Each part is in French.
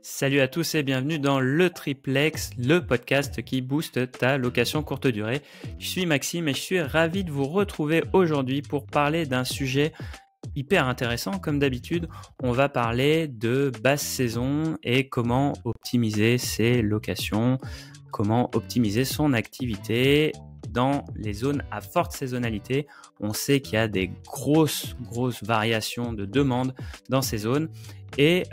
Salut à tous et bienvenue dans le Triplex, le podcast qui booste ta location courte durée. Je suis Maxime et je suis ravi de vous retrouver aujourd'hui pour parler d'un sujet hyper intéressant. Comme d'habitude, on va parler de basse saison et comment optimiser ses locations, comment optimiser son activité dans les zones à forte saisonnalité. On sait qu'il y a des grosses variations de demande dans ces zones et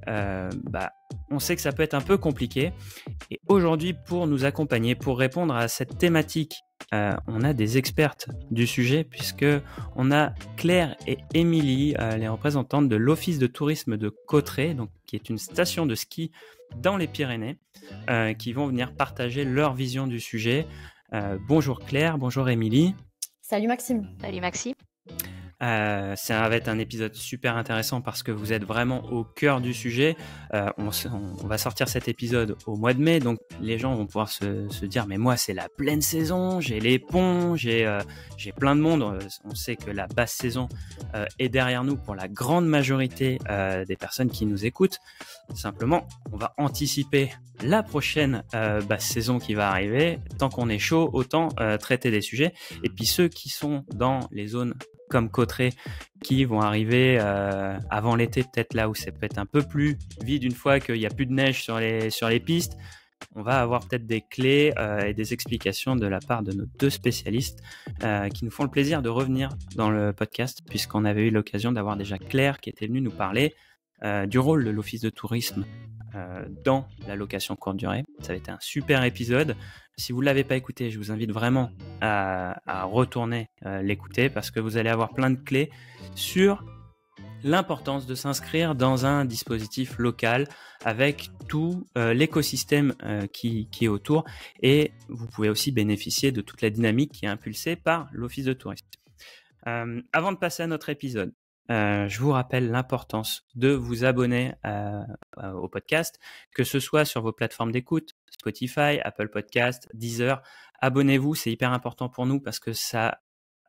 on sait que ça peut être un peu compliqué. Et aujourd'hui, pour nous accompagner, pour répondre à cette thématique, on a des expertes du sujet puisque on a Claire et Émilie, les représentantes de l'Office de tourisme de Cauterets, donc, qui est une station de ski dans les Pyrénées, qui vont venir partager leur vision du sujet. Bonjour Claire, bonjour Émilie. Salut Maxime. Salut Maxime. Ça va être un épisode super intéressant parce que vous êtes vraiment au cœur du sujet. On va sortir cet épisode au mois de mai, donc les gens vont pouvoir se dire mais moi c'est la pleine saison, j'ai les ponts, j'ai plein de monde. On sait que la basse saison est derrière nous pour la grande majorité des personnes qui nous écoutent. Simplement, on va anticiper la prochaine basse saison qui va arriver. Tant qu'on est chaud, autant traiter des sujets. Et puis ceux qui sont dans les zones comme Cauterets qui vont arriver avant l'été, peut-être là où c'est peut-être un peu plus vide une fois qu'il n'y a plus de neige sur les pistes. On va avoir peut-être des clés et des explications de la part de nos deux spécialistes qui nous font le plaisir de revenir dans le podcast puisqu'on avait eu l'occasion d'avoir déjà Claire qui était venue nous parler du rôle de l'Office de tourisme dans la location courte durée. Ça a été un super épisode. Si vous ne l'avez pas écouté, je vous invite vraiment à retourner l'écouter parce que vous allez avoir plein de clés sur l'importance de s'inscrire dans un dispositif local avec tout l'écosystème qui est autour et vous pouvez aussi bénéficier de toute la dynamique qui est impulsée par l'Office de tourisme. Avant de passer à notre épisode, je vous rappelle l'importance de vous abonner au podcast, que ce soit sur vos plateformes d'écoute, Spotify, Apple Podcast, Deezer. Abonnez-vous, c'est hyper important pour nous parce que ça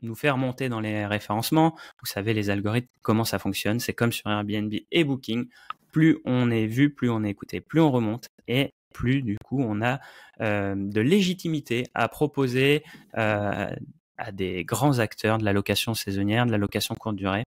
nous fait remonter dans les référencements. Vous savez, les algorithmes, comment ça fonctionne. C'est comme sur Airbnb et Booking. Plus on est vu, plus on est écouté, plus on remonte et plus du coup on a de légitimité à proposer à des grands acteurs de la location saisonnière, de la location courte durée,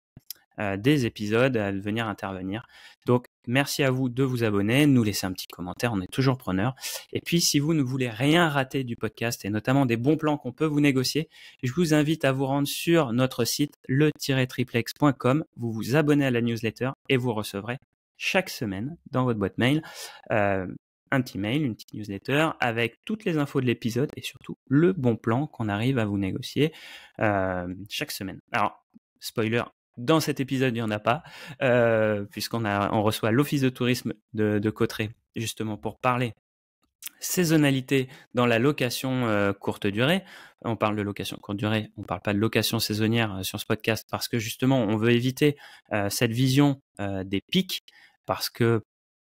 des épisodes à venir intervenir. Donc, merci à vous de vous abonner, nous laisser un petit commentaire, on est toujours preneurs. Et puis, si vous ne voulez rien rater du podcast et notamment des bons plans qu'on peut vous négocier, je vous invite à vous rendre sur notre site le-triplex.com. Vous vous abonnez à la newsletter et vous recevrez chaque semaine dans votre boîte mail un petit mail, une petite newsletter avec toutes les infos de l'épisode et surtout le bon plan qu'on arrive à vous négocier chaque semaine. Alors, spoiler, dans cet épisode, il n'y en a pas, puisqu'on reçoit l'Office de tourisme de Cauterets, justement pour parler saisonnalité dans la location courte durée. On parle de location courte durée, on ne parle pas de location saisonnière sur ce podcast, parce que justement, on veut éviter cette vision des pics, parce que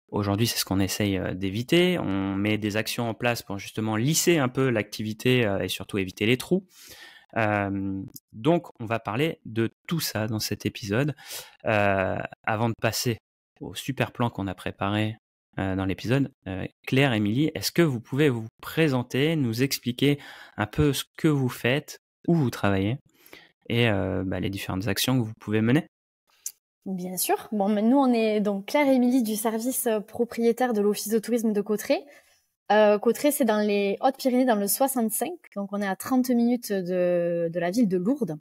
aujourd'hui, c'est ce qu'on essaye d'éviter. On met des actions en place pour justement lisser un peu l'activité et surtout éviter les trous. Donc, on va parler de tout ça dans cet épisode. Avant de passer au super plan qu'on a préparé dans l'épisode, Claire, Émilie, est-ce que vous pouvez vous présenter, nous expliquer un peu ce que vous faites, où vous travaillez et les différentes actions que vous pouvez mener? Bien sûr. Bon, mais nous, on est donc Claire et Émilie du service propriétaire de l'Office de tourisme de Cauterets. Cauterets, c'est dans les Hautes-Pyrénées, dans le 65. Donc, on est à 30 minutes de la ville de Lourdes.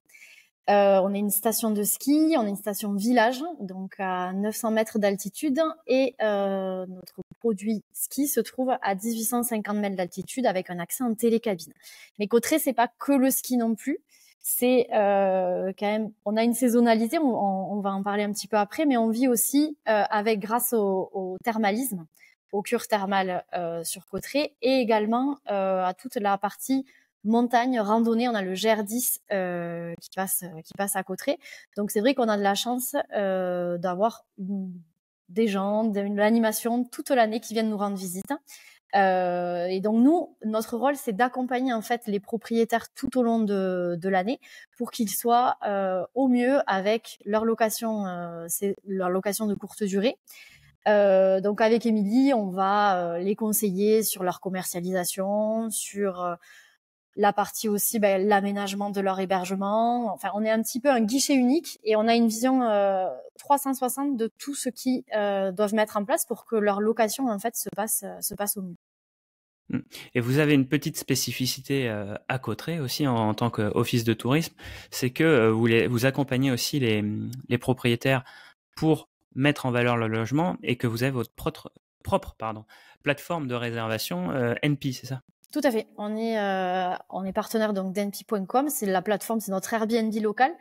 On est une station de ski, on est une station village, donc à 900 mètres d'altitude. Et notre produit ski se trouve à 1850 mètres d'altitude avec un accès en télécabine. Mais Cauterets, c'est pas que le ski non plus. C'est quand même, on a une saisonnalité, on va en parler un petit peu après, mais on vit aussi grâce au thermalisme, aux cures thermales sur Cauterets et également à toute la partie montagne, randonnée. On a le GR10 qui passe à Cauterets. Donc c'est vrai qu'on a de la chance d'avoir des gens, de l'animation toute l'année qui viennent nous rendre visite. Et donc nous, notre rôle, c'est d'accompagner en fait les propriétaires tout au long de l'année pour qu'ils soient au mieux avec leur location de courte durée, Donc avec Émilie, on va les conseiller sur leur commercialisation, sur la partie aussi l'aménagement de leur hébergement. Enfin, on est un petit peu un guichet unique et on a une vision 360 de tout ce qu'ils doivent mettre en place pour que leur location en fait se passe au mieux. Et vous avez une petite spécificité à Cauterets aussi en tant qu'office de tourisme, c'est que vous accompagnez aussi les propriétaires pour mettre en valeur le logement et que vous avez votre propre plateforme de réservation NP, c'est ça? Tout à fait. On est partenaire donc d'NP.com, c'est la plateforme, c'est notre Airbnb local.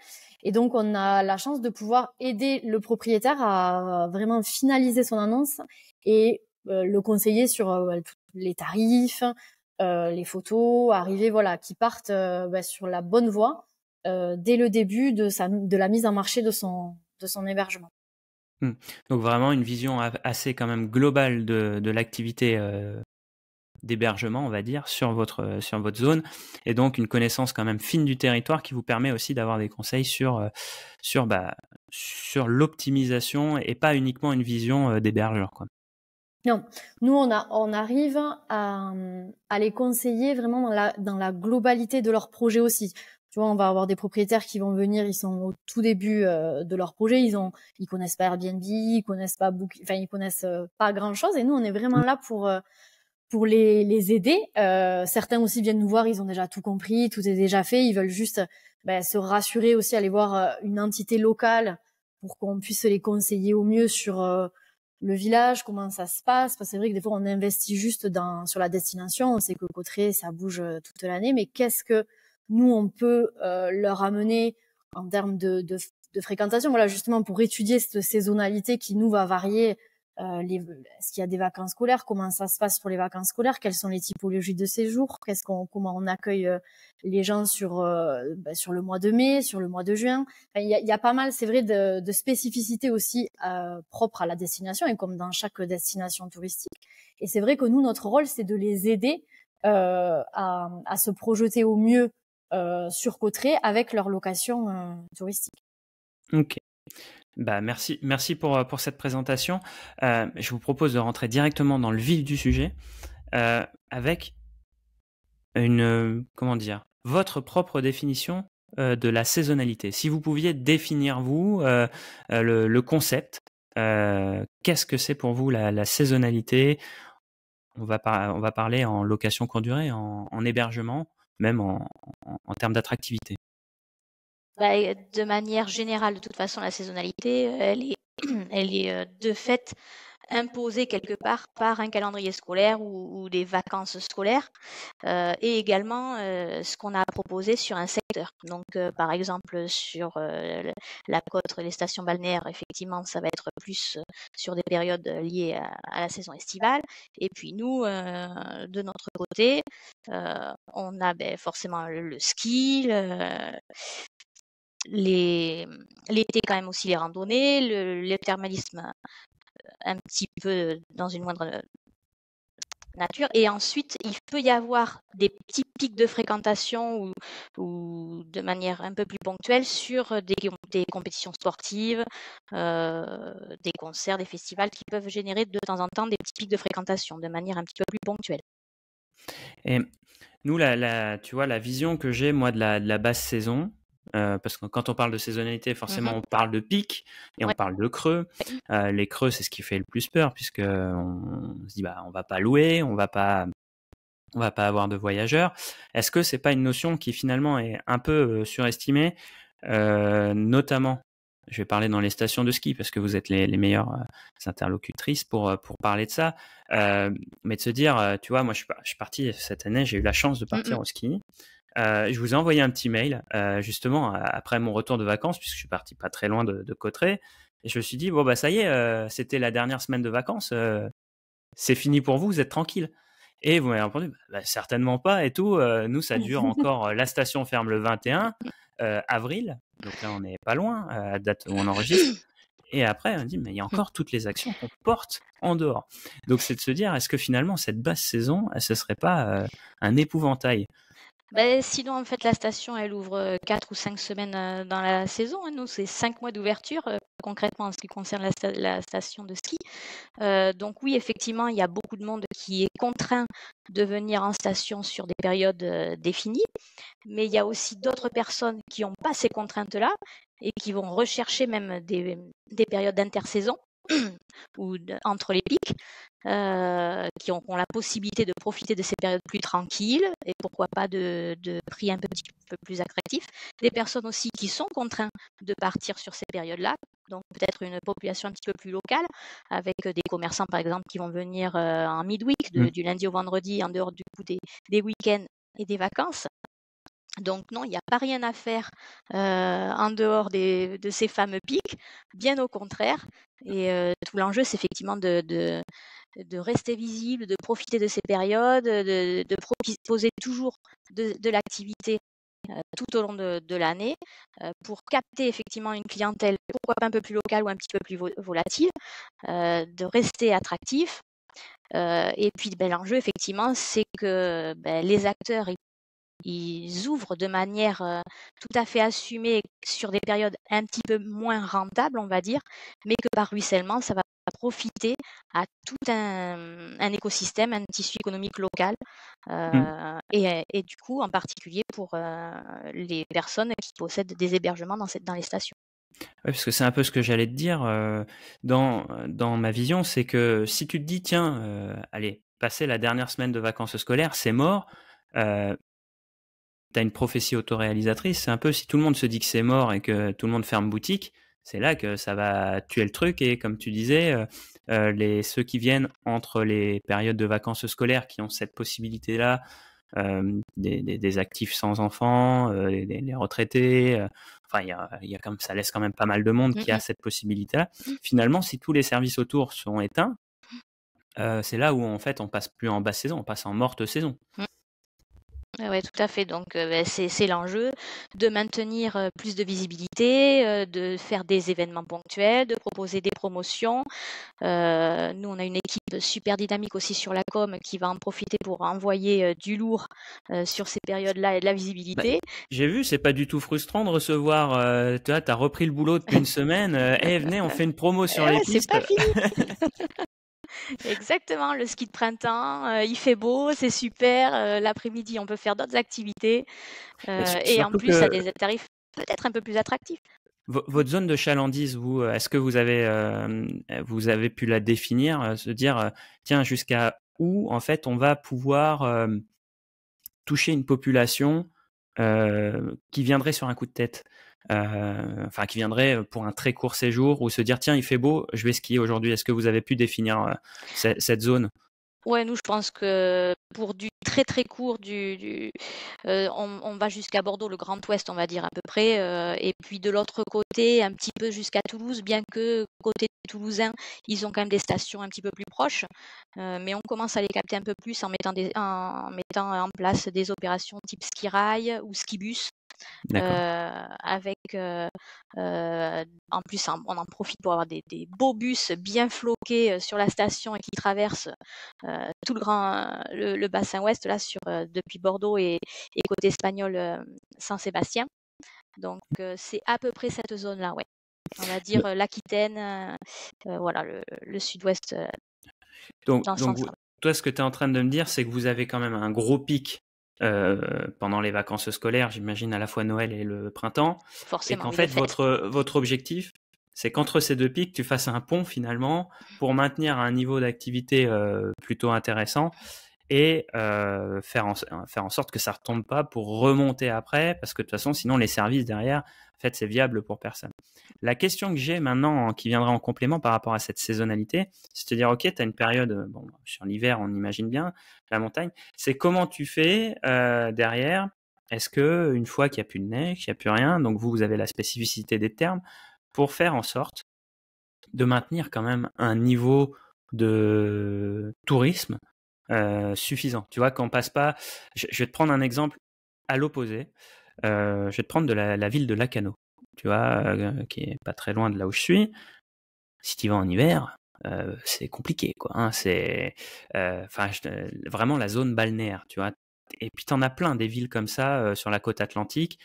Et donc, on a la chance de pouvoir aider le propriétaire à vraiment finaliser son annonce et le conseiller sur les tarifs, les photos, arriver, qui partent sur la bonne voie dès le début de la mise en marché de son hébergement. Donc vraiment une vision assez quand même globale de l'activité d'hébergement, on va dire, sur votre zone, et donc une connaissance quand même fine du territoire qui vous permet aussi d'avoir des conseils sur l'optimisation et pas uniquement une vision d'hébergeur, quoi. Non, nous on arrive à les conseiller vraiment dans la globalité de leur projet aussi. Tu vois, on va avoir des propriétaires qui vont venir, ils sont au tout début de leur projet, ils connaissent pas Airbnb, ils connaissent pas ils connaissent pas grand-chose, et nous on est vraiment là pour les aider. Certains aussi viennent nous voir, ils ont déjà tout compris, tout est déjà fait, ils veulent juste se rassurer aussi, aller voir une entité locale pour qu'on puisse les conseiller au mieux sur le village, comment ça se passe. Parce que c'est vrai que des fois on investit juste sur la destination, on sait que Cauterets ça bouge toute l'année, mais qu'est-ce que nous on peut leur amener en termes de fréquentation, voilà, justement pour étudier cette saisonnalité qui nous va varier. Est-ce qu'il y a des vacances scolaires? Comment ça se passe pour les vacances scolaires? Quelles sont les typologies de séjour? Comment on accueille les gens sur le mois de mai, sur le mois de juin? Il y a pas mal, c'est vrai, de spécificités aussi propres à la destination et comme dans chaque destination touristique. Et c'est vrai que nous, notre rôle, c'est de les aider à se projeter au mieux sur Cauterets avec leur location touristique. Ok. Merci pour cette présentation. Je vous propose de rentrer directement dans le vif du sujet avec votre propre définition de la saisonnalité. Si vous pouviez définir le concept, qu'est-ce que c'est pour vous la saisonnalité? On va parler en location courte durée, en hébergement, même en termes d'attractivité. De manière générale, de toute façon, la saisonnalité, elle est de fait imposée quelque part par un calendrier scolaire ou des vacances scolaires, et également ce qu'on a proposé sur un secteur. Donc, par exemple, sur la côte, les stations balnéaires, effectivement, ça va être plus sur des périodes liées à la saison estivale. Et puis nous, de notre côté, on a forcément le ski, l'été quand même aussi les randonnées, le thermalisme un petit peu dans une moindre nature, et ensuite il peut y avoir des petits pics de fréquentation ou de manière un peu plus ponctuelle sur des compétitions sportives, des concerts, des festivals qui peuvent générer de temps en temps des petits pics de fréquentation de manière un petit peu plus ponctuelle. Et nous, tu vois, la vision que j'ai moi de la basse saison, parce que quand on parle de saisonnalité, forcément on parle de pic et on parle de creux. Les creux, c'est ce qui fait le plus peur, puisque on se dit on va pas louer, on va pas avoir de voyageurs. Est-ce que c'est pas une notion qui finalement est un peu surestimée, notamment? Je vais parler dans les stations de ski parce que vous êtes les meilleures interlocutrices pour parler de ça. Mais de se dire, tu vois, moi je suis parti cette année, j'ai eu la chance de partir au ski. Je vous ai envoyé un petit mail justement après mon retour de vacances, puisque je suis parti pas très loin de Cauterets, et je me suis dit ça y est, c'était la dernière semaine de vacances, c'est fini pour vous êtes tranquille. Et vous m'avez répondu certainement pas et tout, nous ça dure encore, la station ferme le 21 avril, donc là on n'est pas loin à date où on enregistre. Et après on dit mais il y a encore toutes les actions qu'on porte en dehors. Donc c'est de se dire, est-ce que finalement cette basse saison, ce serait pas un épouvantail? Sinon, en fait, la station, elle ouvre 4 ou 5 semaines dans la saison. Nous, c'est 5 mois d'ouverture. concrètement en ce qui concerne la station de ski. Donc oui, effectivement, il y a beaucoup de monde qui est contraint de venir en station sur des périodes définies, mais il y a aussi d'autres personnes qui n'ont pas ces contraintes-là et qui vont rechercher même des périodes d'intersaison ou entre les pics, qui ont la possibilité de profiter de ces périodes plus tranquilles et pourquoi pas de prix un petit peu plus attractifs. Des personnes aussi qui sont contraintes de partir sur ces périodes-là, donc peut-être une population un petit peu plus locale, avec des commerçants par exemple qui vont venir en midweek, du lundi au vendredi, en dehors du coup des week-ends et des vacances. Donc non, il n'y a pas rien à faire en dehors de ces fameux pics, bien au contraire. Et tout l'enjeu, c'est effectivement de rester visible, de profiter de ces périodes, de proposer toujours de l'activité tout au long de l'année pour capter effectivement une clientèle, pourquoi pas un peu plus locale ou un petit peu plus volatile, de rester attractif. Et puis l'enjeu, effectivement, c'est que les acteurs ils ouvrent de manière tout à fait assumée sur des périodes un petit peu moins rentables, on va dire, mais que par ruissellement, ça va profiter à tout un écosystème, un tissu économique local, et du coup, en particulier pour les personnes qui possèdent des hébergements dans les stations. Ouais, parce que c'est un peu ce que j'allais te dire dans ma vision, c'est que si tu te dis, tiens, allez, passer la dernière semaine de vacances scolaires, c'est mort, tu as une prophétie autoréalisatrice, c'est un peu si tout le monde se dit que c'est mort et que tout le monde ferme boutique, c'est là que ça va tuer le truc. Et comme tu disais, ceux qui viennent entre les périodes de vacances scolaires qui ont cette possibilité-là, des actifs sans enfants, les retraités, enfin ça laisse quand même pas mal de monde qui a cette possibilité-là. Finalement, si tous les services autour sont éteints, c'est là où en fait on passe plus en basse saison, on passe en morte saison. Oui, tout à fait. Donc, c'est l'enjeu de maintenir plus de visibilité, de faire des événements ponctuels, de proposer des promotions. Nous, on a une équipe super dynamique aussi sur la com qui va en profiter pour envoyer du lourd sur ces périodes-là et de la visibilité. J'ai vu, c'est pas du tout frustrant de recevoir, tu vois, t'as repris le boulot depuis une semaine, venez, on fait une promo sur les pistes. C'est pas fini. Exactement, le ski de printemps, il fait beau, c'est super. L'après-midi, on peut faire d'autres activités. Et en plus, ça a des tarifs peut-être un peu plus attractifs. Votre zone de chalandise, vous, est-ce que vous avez pu la définir, se dire, tiens, jusqu'à où, en fait, on va pouvoir toucher une population qui viendrait sur un coup de tête, enfin qui viendrait pour un très court séjour ou se dire tiens il fait beau, je vais skier aujourd'hui. Est-ce que vous avez pu définir cette zone? Ouais, nous je pense que pour du très très court, on va jusqu'à Bordeaux, le Grand Ouest, on va dire à peu près, et puis de l'autre côté, un petit peu jusqu'à Toulouse, bien que côté toulousain, ils ont quand même des stations un petit peu plus proches, mais on commence à les capter un peu plus en mettant en place des opérations type ski rail ou ski bus. Avec en plus on en profite pour avoir des beaux bus bien floqués sur la station et qui traversent tout le bassin ouest là depuis Bordeaux et côté espagnol Saint-Sébastien. Donc c'est à peu près cette zone là, ouais. On va dire l'Aquitaine, voilà le sud-ouest Donc dans ce sens-là. toi ce que tu es en train de me dire, c'est que vous avez quand même un gros pic pendant les vacances scolaires, j'imagine à la fois Noël et le printemps. Forcément, et qu'en fait votre objectif, c'est qu'entre ces deux pics, tu fasses un pont finalement pour maintenir un niveau d'activité plutôt intéressant et faire en sorte que ça ne retombe pas pour remonter après, parce que de toute façon, sinon les services derrière, en fait, c'est viable pour personne. La question que j'ai maintenant, qui viendra en complément par rapport à cette saisonnalité, c'est de te dire, ok, tu as une période, bon, sur l'hiver, on imagine bien, la montagne, c'est comment tu fais derrière. Est-ce que une fois qu'il n'y a plus de neige, il n'y a plus rien, donc vous avez la spécificité des termes, pour faire en sorte de maintenir quand même un niveau de tourisme suffisant. Tu vois, qu'on passe pas. Je vais te prendre un exemple à l'opposé. Je vais te prendre de la ville de Lacanau, tu vois, qui est pas très loin de là où je suis. Si tu vas en hiver, c'est compliqué, quoi. Hein, c'est vraiment la zone balnéaire, tu vois. Et puis t'en as plein des villes comme ça sur la côte atlantique.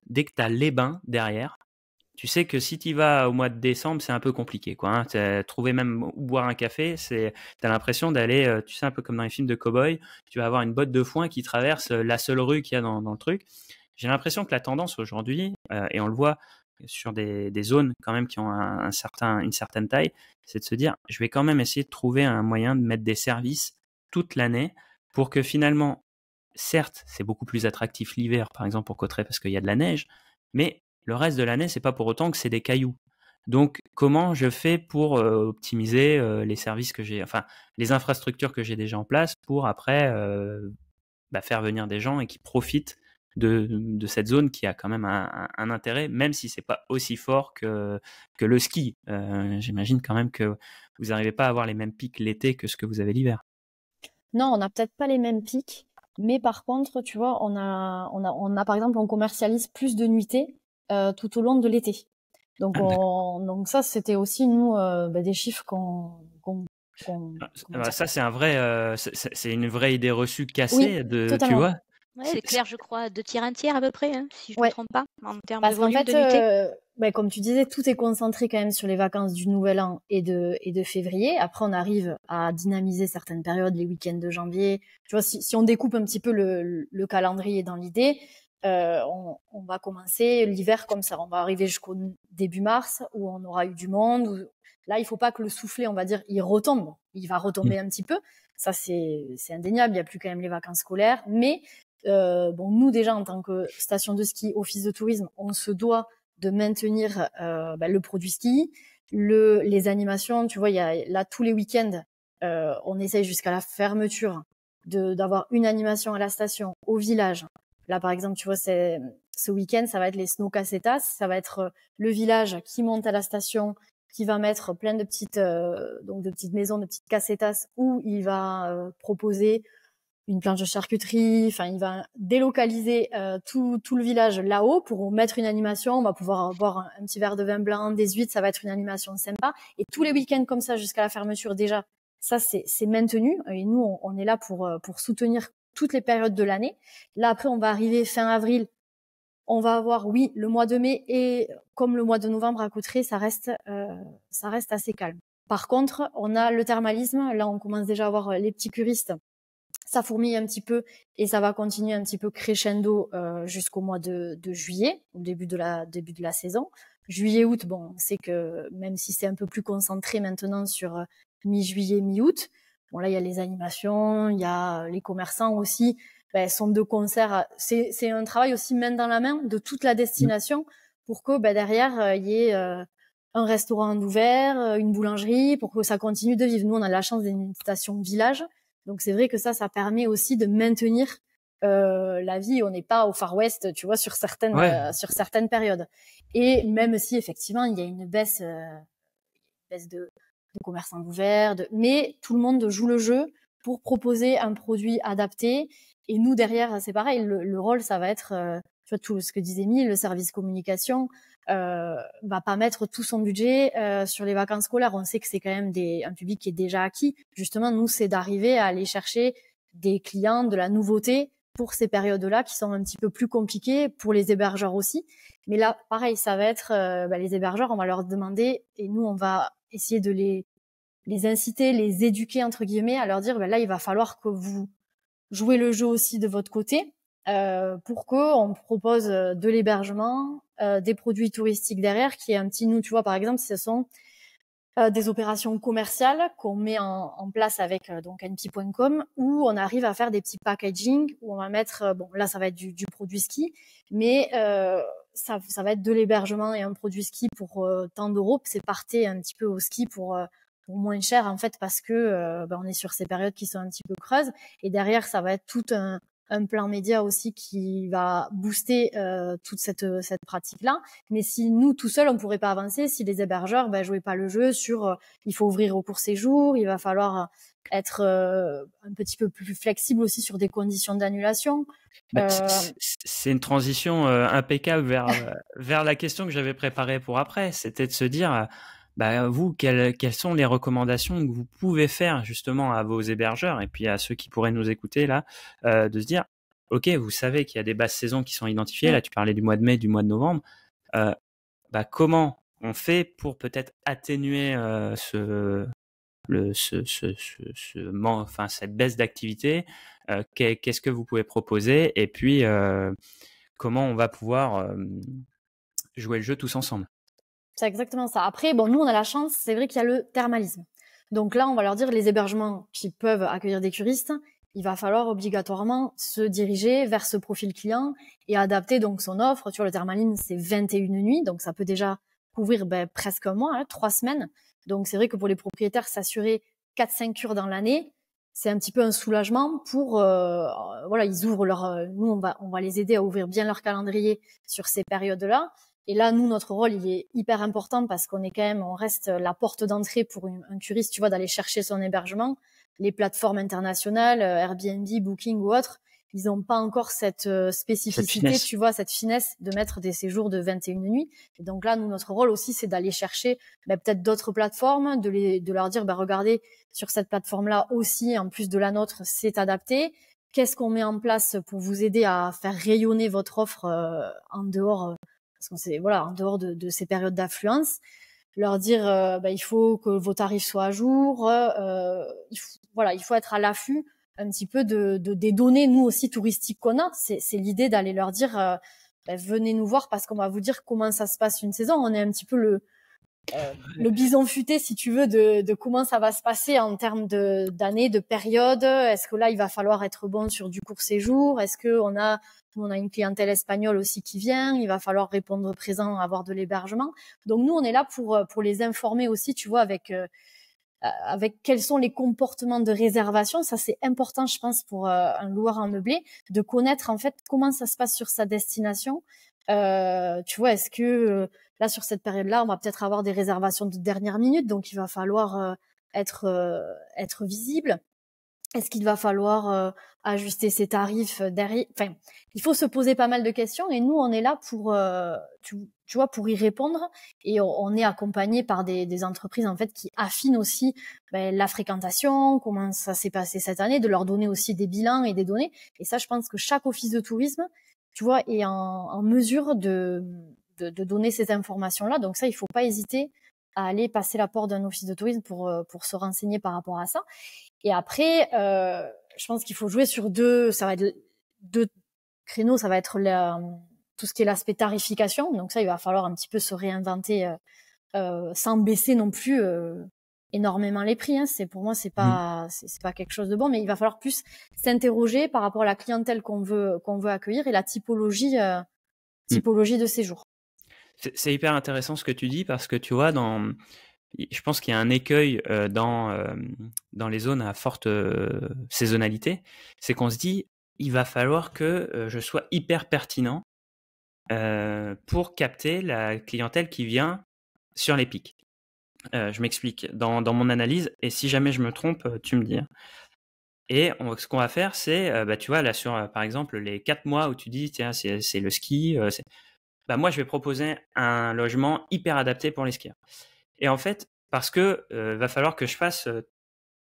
Dès que t'as les bains derrière, tu sais que si tu vas au mois de décembre, c'est un peu compliqué, quoi. Hein. Trouver même où boire un café, t'as l'impression d'aller, tu sais, un peu comme dans les films de cow-boy, tu vas avoir une botte de foin qui traverse la seule rue qu'il y a dans le truc. J'ai l'impression que la tendance aujourd'hui, et on le voit sur des zones quand même qui ont une certaine taille, c'est de se dire, je vais quand même essayer de trouver un moyen de mettre des services toute l'année pour que finalement, certes, c'est beaucoup plus attractif l'hiver, par exemple pour Cauterets parce qu'il y a de la neige, mais le reste de l'année, c'est pas pour autant que c'est des cailloux. Donc, comment je fais pour optimiser les services que j'ai, enfin, les infrastructures que j'ai déjà en place pour après faire venir des gens et qui profitent de cette zone qui a quand même un intérêt, même si c'est pas aussi fort que le ski. J'imagine quand même que vous n'arrivez pas à avoir les mêmes pics l'été que ce que vous avez l'hiver. Non, on n'a peut-être pas les mêmes pics, mais par contre, tu vois, on a par exemple, on commercialise plus de nuitées tout au long de l'été. Donc, donc ça, c'était aussi nous des chiffres ça, c'est un vrai, c'est une vraie idée reçue cassée oui, tu totalement. vois. Ouais, c'est clair, je crois, 2 tiers, 1 tiers à peu près, hein, si je ne Ouais. me trompe pas, en termes Parce de volume qu'en de nuitées. fait, comme tu disais, tout est concentré quand même sur les vacances du Nouvel An et de février. Après, on arrive à dynamiser certaines périodes, les week-ends de janvier. Tu vois, si on découpe un petit peu le calendrier dans l'idée, on va commencer l'hiver comme ça. On va arriver jusqu'au début mars où on aura eu du monde. Là, il faut pas que le soufflet, on va dire, il retombe. Il va retomber un petit peu. Ça, c'est indéniable. Il y a plus quand même les vacances scolaires, mais nous déjà en tant que station de ski, office de tourisme, on se doit de maintenir le produit ski, les animations. Tu vois, il y a là tous les week-ends, on essaye jusqu'à la fermeture d'avoir une animation à la station, au village. Là, par exemple, tu vois, ce week-end, ça va être les snow casetas, ça va être le village qui monte à la station, qui va mettre plein de petites maisons, de petites casetas où il va proposer une planche de charcuterie, enfin il va délocaliser tout le village là-haut pour mettre une animation, on va pouvoir boire un petit verre de vin blanc, des huîtres, ça va être une animation sympa, et tous les week-ends comme ça jusqu'à la fermeture déjà, ça c'est maintenu, et nous on est là pour soutenir toutes les périodes de l'année. Là après on va arriver fin avril, on va avoir oui le mois de mai, et comme le mois de novembre à Cauterets, ça reste assez calme. Par contre on a le thermalisme, là on commence déjà à voir les petits curistes, ça fourmille un petit peu et ça va continuer un petit peu crescendo jusqu'au mois de juillet, au début de la saison. Juillet-août, bon, on sait que même si c'est un peu plus concentré maintenant sur mi-juillet, mi-août, bon là il y a les animations, il y a les commerçants aussi, sont de concert. C'est un travail aussi main dans la main de toute la destination pour que derrière il y ait un restaurant ouvert, une boulangerie, pour que ça continue de vivre. Nous on a la chance d'être une station village. Donc c'est vrai que ça permet aussi de maintenir la vie. On n'est pas au Far West, tu vois, sur certaines périodes. Et même si effectivement il y a une baisse de commerçants ouverts, mais tout le monde joue le jeu pour proposer un produit adapté. Et nous derrière, c'est pareil. Le rôle, ça va être, tu vois, tout ce que disait Émile, le service communication. Va pas mettre tout son budget sur les vacances scolaires. On sait que c'est quand même un public qui est déjà acquis. Justement, nous, c'est d'arriver à aller chercher des clients, de la nouveauté pour ces périodes-là qui sont un petit peu plus compliquées pour les hébergeurs aussi. Mais là, pareil, ça va être les hébergeurs, on va leur demander, et nous, on va essayer de les inciter, les éduquer, entre guillemets, à leur dire, là, il va falloir que vous jouez le jeu aussi de votre côté. Pour qu'on propose de l'hébergement, des produits touristiques derrière, qui est un petit nous, tu vois, par exemple, ce sont des opérations commerciales qu'on met en place avec donc np.com, où on arrive à faire des petits packaging, où on va mettre, là ça va être du produit ski, mais ça va être de l'hébergement et un produit ski pour tant d'euros. C'est partez un petit peu au ski pour moins cher en fait, parce que on est sur ces périodes qui sont un petit peu creuses, et derrière ça va être tout un plan média aussi qui va booster toute cette pratique-là. Mais si nous, tout seuls, on pourrait pas avancer, si les hébergeurs jouaient pas le jeu sur il faut ouvrir au court séjour, il va falloir être un petit peu plus flexible aussi sur des conditions d'annulation. C'est une transition impeccable vers la question que j'avais préparée pour après. C'était de se dire... vous, quelles sont les recommandations que vous pouvez faire justement à vos hébergeurs et puis à ceux qui pourraient nous écouter là, de se dire, ok, vous savez qu'il y a des basses saisons qui sont identifiées. Là, tu parlais du mois de mai, du mois de novembre. comment on fait pour peut-être atténuer cette baisse d'activité, qu'est-ce que vous pouvez proposer, et puis comment on va pouvoir jouer le jeu tous ensemble. C'est exactement ça. Après, nous, on a la chance, c'est vrai qu'il y a le thermalisme. Donc là, on va leur dire, les hébergements qui peuvent accueillir des curistes, il va falloir obligatoirement se diriger vers ce profil client et adapter donc son offre. Tu vois, le thermalisme, c'est 21 nuits, donc ça peut déjà couvrir presque un mois, 3 semaines. Donc c'est vrai que pour les propriétaires, s'assurer 4-5 cures dans l'année, c'est un petit peu un soulagement pour ils ouvrent nous on va les aider à ouvrir bien leur calendrier sur ces périodes-là. Et là, nous, notre rôle, il est hyper important parce qu'on reste la porte d'entrée pour un curiste, tu vois, d'aller chercher son hébergement. Les plateformes internationales, Airbnb, Booking ou autres, ils n'ont pas encore cette spécificité, tu vois, cette finesse de mettre des séjours de 21 nuits. Et donc là, nous, notre rôle aussi, c'est d'aller chercher peut-être d'autres plateformes, de leur dire, regardez, sur cette plateforme-là aussi, en plus de la nôtre, c'est adapté. Qu'est-ce qu'on met en place pour vous aider à faire rayonner votre offre en dehors parce qu'on sait, en dehors de ces périodes d'affluence, leur dire il faut que vos tarifs soient à jour, il faut être à l'affût un petit peu des données, nous aussi touristiques qu'on a. C'est l'idée d'aller leur dire venez nous voir parce qu'on va vous dire comment ça se passe une saison. On est un petit peu le bison futé, si tu veux, de comment ça va se passer en termes d'années, de périodes. Est-ce que là, il va falloir être bon sur du court séjour? Est-ce que on a une clientèle espagnole aussi qui vient? Il va falloir répondre présent, avoir de l'hébergement. Donc nous, on est là pour les informer aussi, tu vois, avec quels sont les comportements de réservation. Ça, c'est important, je pense, pour un loueur en meublé, de connaître en fait comment ça se passe sur sa destination. Tu vois, est-ce que là, sur cette période-là, on va peut-être avoir des réservations de dernière minute, donc il va falloir être visible. Est-ce qu'il va falloir ajuster ses tarifs derrière? Enfin, il faut se poser pas mal de questions et nous, on est là pour, tu vois, pour y répondre. Et on est accompagné par des entreprises en fait qui affinent aussi la fréquentation, comment ça s'est passé cette année, de leur donner aussi des bilans et des données. Et ça, je pense que chaque office de tourisme, tu vois, est en mesure de donner ces informations-là. Donc ça, il faut pas hésiter à aller passer la porte d'un office de tourisme pour se renseigner par rapport à ça. Et après, je pense qu'il faut jouer sur deux créneaux. Ça va être tout ce qui est l'aspect tarification. Donc ça, il va falloir un petit peu se réinventer sans baisser non plus énormément les prix. Pour moi, c'est pas quelque chose de bon, mais il va falloir plus s'interroger par rapport à la clientèle qu'on veut accueillir et la typologie de séjour. C'est hyper intéressant ce que tu dis parce que tu vois, je pense qu'il y a un écueil dans les zones à forte saisonnalité, c'est qu'on se dit il va falloir que je sois hyper pertinent pour capter la clientèle qui vient sur les pics. Je m'explique dans mon analyse, et si jamais je me trompe, tu me dis. Et ce qu'on va faire, c'est, tu vois, là sur par exemple les 4 mois où tu dis tiens, c'est le ski, moi je vais proposer un logement hyper adapté pour les skieurs. Et en fait, parce que va falloir que je fasse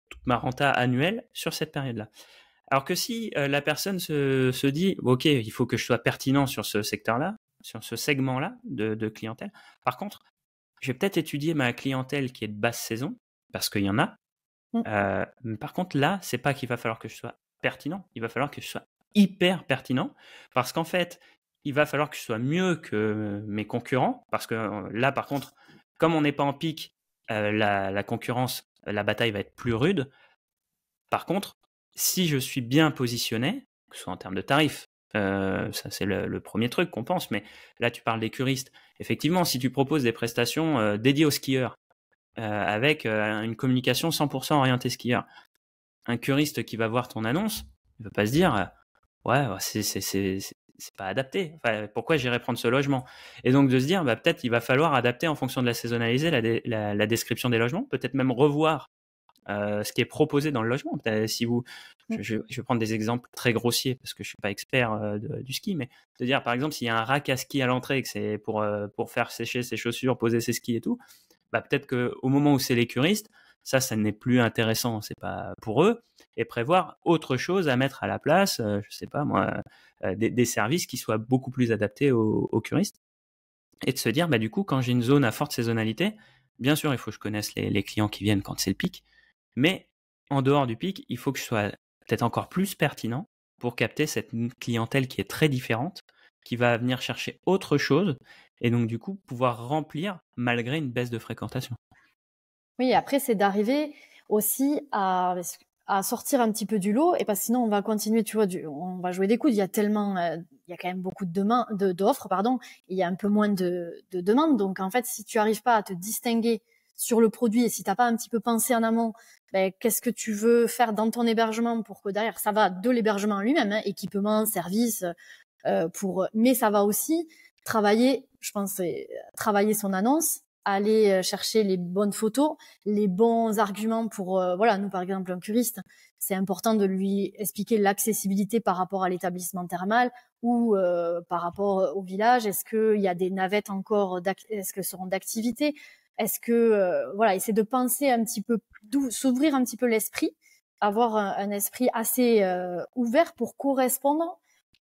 toute ma renta annuelle sur cette période-là. Alors que si la personne se dit, ok, il faut que je sois pertinent sur ce secteur-là, sur ce segment-là de clientèle. Par contre, je vais peut-être étudier ma clientèle qui est de basse saison, parce qu'il y en a. Mais par contre, là, c'est pas qu'il va falloir que je sois pertinent, il va falloir que je sois hyper pertinent, parce qu'en fait, il va falloir que je sois mieux que mes concurrents, parce que là, par contre, comme on n'est pas en pic, la concurrence, la bataille va être plus rude. Par contre, si je suis bien positionné, que ce soit en termes de tarifs, ça c'est le premier truc qu'on pense, mais là tu parles des curistes. Effectivement, si tu proposes des prestations dédiées aux skieurs, avec une communication 100% orientée skieur, un curiste qui va voir ton annonce, il ne va pas se dire ouais, c'est pas adapté. Enfin, pourquoi j'irais prendre ce logement? Et donc de se dire peut-être il va falloir adapter en fonction de la saisonnalité la description des logements, peut-être même revoir ce qui est proposé dans le logement. Si je vais prendre des exemples très grossiers parce que je suis pas expert du ski, mais de dire par exemple s'il y a un rack à ski à l'entrée, que c'est pour faire sécher ses chaussures, poser ses skis et tout, peut-être qu'au moment où c'est les curistes, ça n'est plus intéressant, c'est pas pour eux, et prévoir autre chose à mettre à la place, je sais pas moi, des services qui soient beaucoup plus adaptés aux curistes. et de se dire, bah, du coup, quand j'ai une zone à forte saisonnalité, bien sûr, il faut que je connaisse les clients qui viennent quand c'est le pic, mais en dehors du pic, il faut que je sois peut-être encore plus pertinent pour capter cette clientèle qui est très différente, qui va venir chercher autre chose, et donc du coup, pouvoir remplir malgré une baisse de fréquentation. Oui, après, c'est d'arriver aussi à sortir un petit peu du lot, et parce que sinon, on va continuer, tu vois, on va jouer des coudes. Il y a tellement, il y a quand même beaucoup d'offres, pardon, et il y a un peu moins de demandes. Donc, en fait, si tu arrives pas à te distinguer sur le produit et si t'as pas un petit peu pensé en amont, ben, qu'est-ce que tu veux faire dans ton hébergement pour que derrière, ça va de l'hébergement lui-même, hein, équipement, service, mais ça va aussi travailler, je pense, travailler son annonce, aller chercher les bonnes photos, les bons arguments pour, voilà, nous par exemple un curiste, c'est important de lui expliquer l'accessibilité par rapport à l'établissement thermal ou par rapport au village. Est-ce qu'il y a des navettes encore, est-ce qu'elles seront d'activité? Est-ce que, voilà, essayer de penser un petit peu, s'ouvrir un petit peu l'esprit, avoir un esprit assez ouvert pour correspondre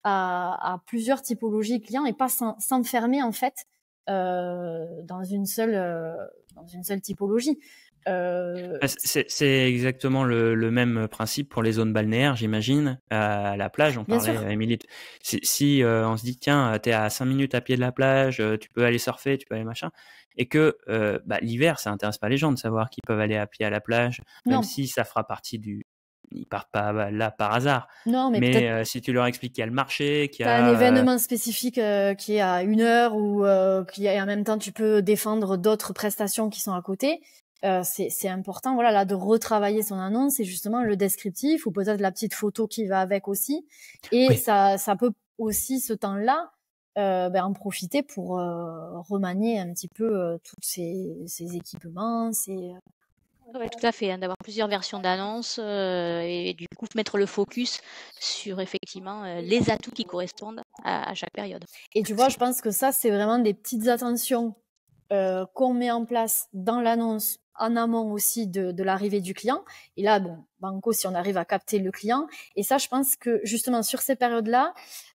à plusieurs typologies de clients et pas s'enfermer en fait dans une seule typologie. C'est exactement le même principe pour les zones balnéaires, j'imagine. À la plage, on Bien parlait, sûr. Émilie, si on se dit, tiens, t'es à 5 minutes à pied de la plage, tu peux aller surfer, tu peux aller machin, et que l'hiver, ça intéresse pas les gens de savoir qu'ils peuvent aller à pied à la plage, même Non. si ça fera partie ils partent pas là par hasard. Non, mais Mais si tu leur expliques qu'il y a le marché, qu'il y t'as un a... événement spécifique qui est à 1 heure ou en même temps tu peux défendre d'autres prestations qui sont à côté. C'est important, voilà, là, de retravailler son annonce et justement le descriptif ou peut-être la petite photo qui va avec aussi. Et Oui. ça peut aussi ce temps-là en profiter pour remanier un petit peu tous ces équipements, Ouais, tout à fait, hein, d'avoir plusieurs versions d'annonces et du coup mettre le focus sur effectivement les atouts qui correspondent à chaque période. Et tu vois, je pense que ça, c'est vraiment des petites attentions qu'on met en place dans l'annonce en amont aussi de l'arrivée du client. Et là, bon, banco, si on arrive à capter le client. Et ça, je pense que justement sur ces périodes-là,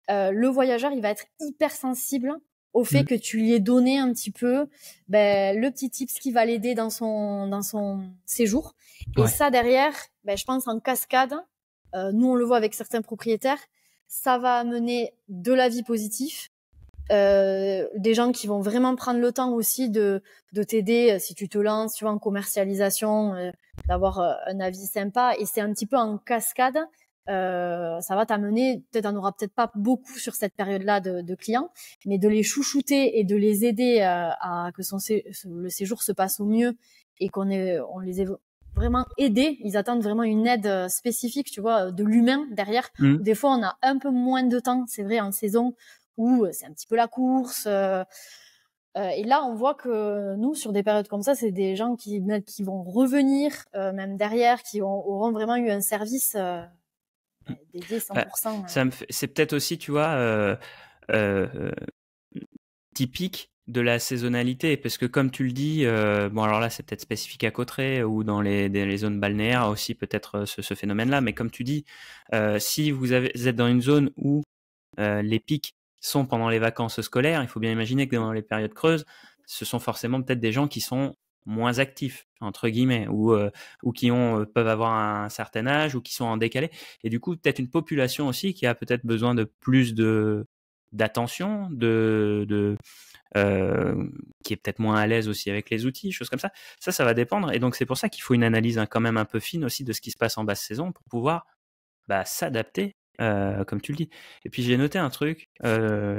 le voyageur, il va être hyper sensible au fait que tu lui aies donné un petit peu le petit tips qui va l'aider dans son séjour. Et ça, derrière, je pense en cascade, nous, on le voit avec certains propriétaires, ça va amener de l'avis positif, des gens qui vont vraiment prendre le temps aussi de t'aider si tu te lances, tu vois, en commercialisation, d'avoir un avis sympa. Et c'est un petit peu en cascade. Ça va t'amener, peut-être on n'aura peut-être pas beaucoup sur cette période-là de clients, mais de les chouchouter et de les aider à que le séjour se passe au mieux et on les ait vraiment aidés. Ils attendent vraiment une aide spécifique, tu vois, de l'humain derrière. Des fois, on a un peu moins de temps, c'est vrai, en saison, où c'est un petit peu la course. Et là, on voit que nous, sur des périodes comme ça, c'est des gens qui vont revenir, même derrière, qui auront vraiment eu un service dédié 100%. C'est peut-être aussi, tu vois, typique de la saisonnalité, parce que comme tu le dis, bon alors là c'est peut-être spécifique à Cauterets ou dans les zones balnéaires aussi peut-être ce phénomène-là, mais comme tu dis, si vous êtes dans une zone où les pics sont pendant les vacances scolaires, il faut bien imaginer que dans les périodes creuses, ce sont forcément peut-être des gens qui sont moins actifs entre guillemets ou qui peuvent avoir un certain âge ou qui sont en décalé, et du coup peut-être une population aussi qui a peut-être besoin de plus d'attention, qui est peut-être moins à l'aise aussi avec les outils, choses comme ça. Ça va dépendre, et donc c'est pour ça qu'il faut une analyse quand même un peu fine aussi de ce qui se passe en basse saison pour pouvoir s'adapter, comme tu le dis. Et puis j'ai noté un truc,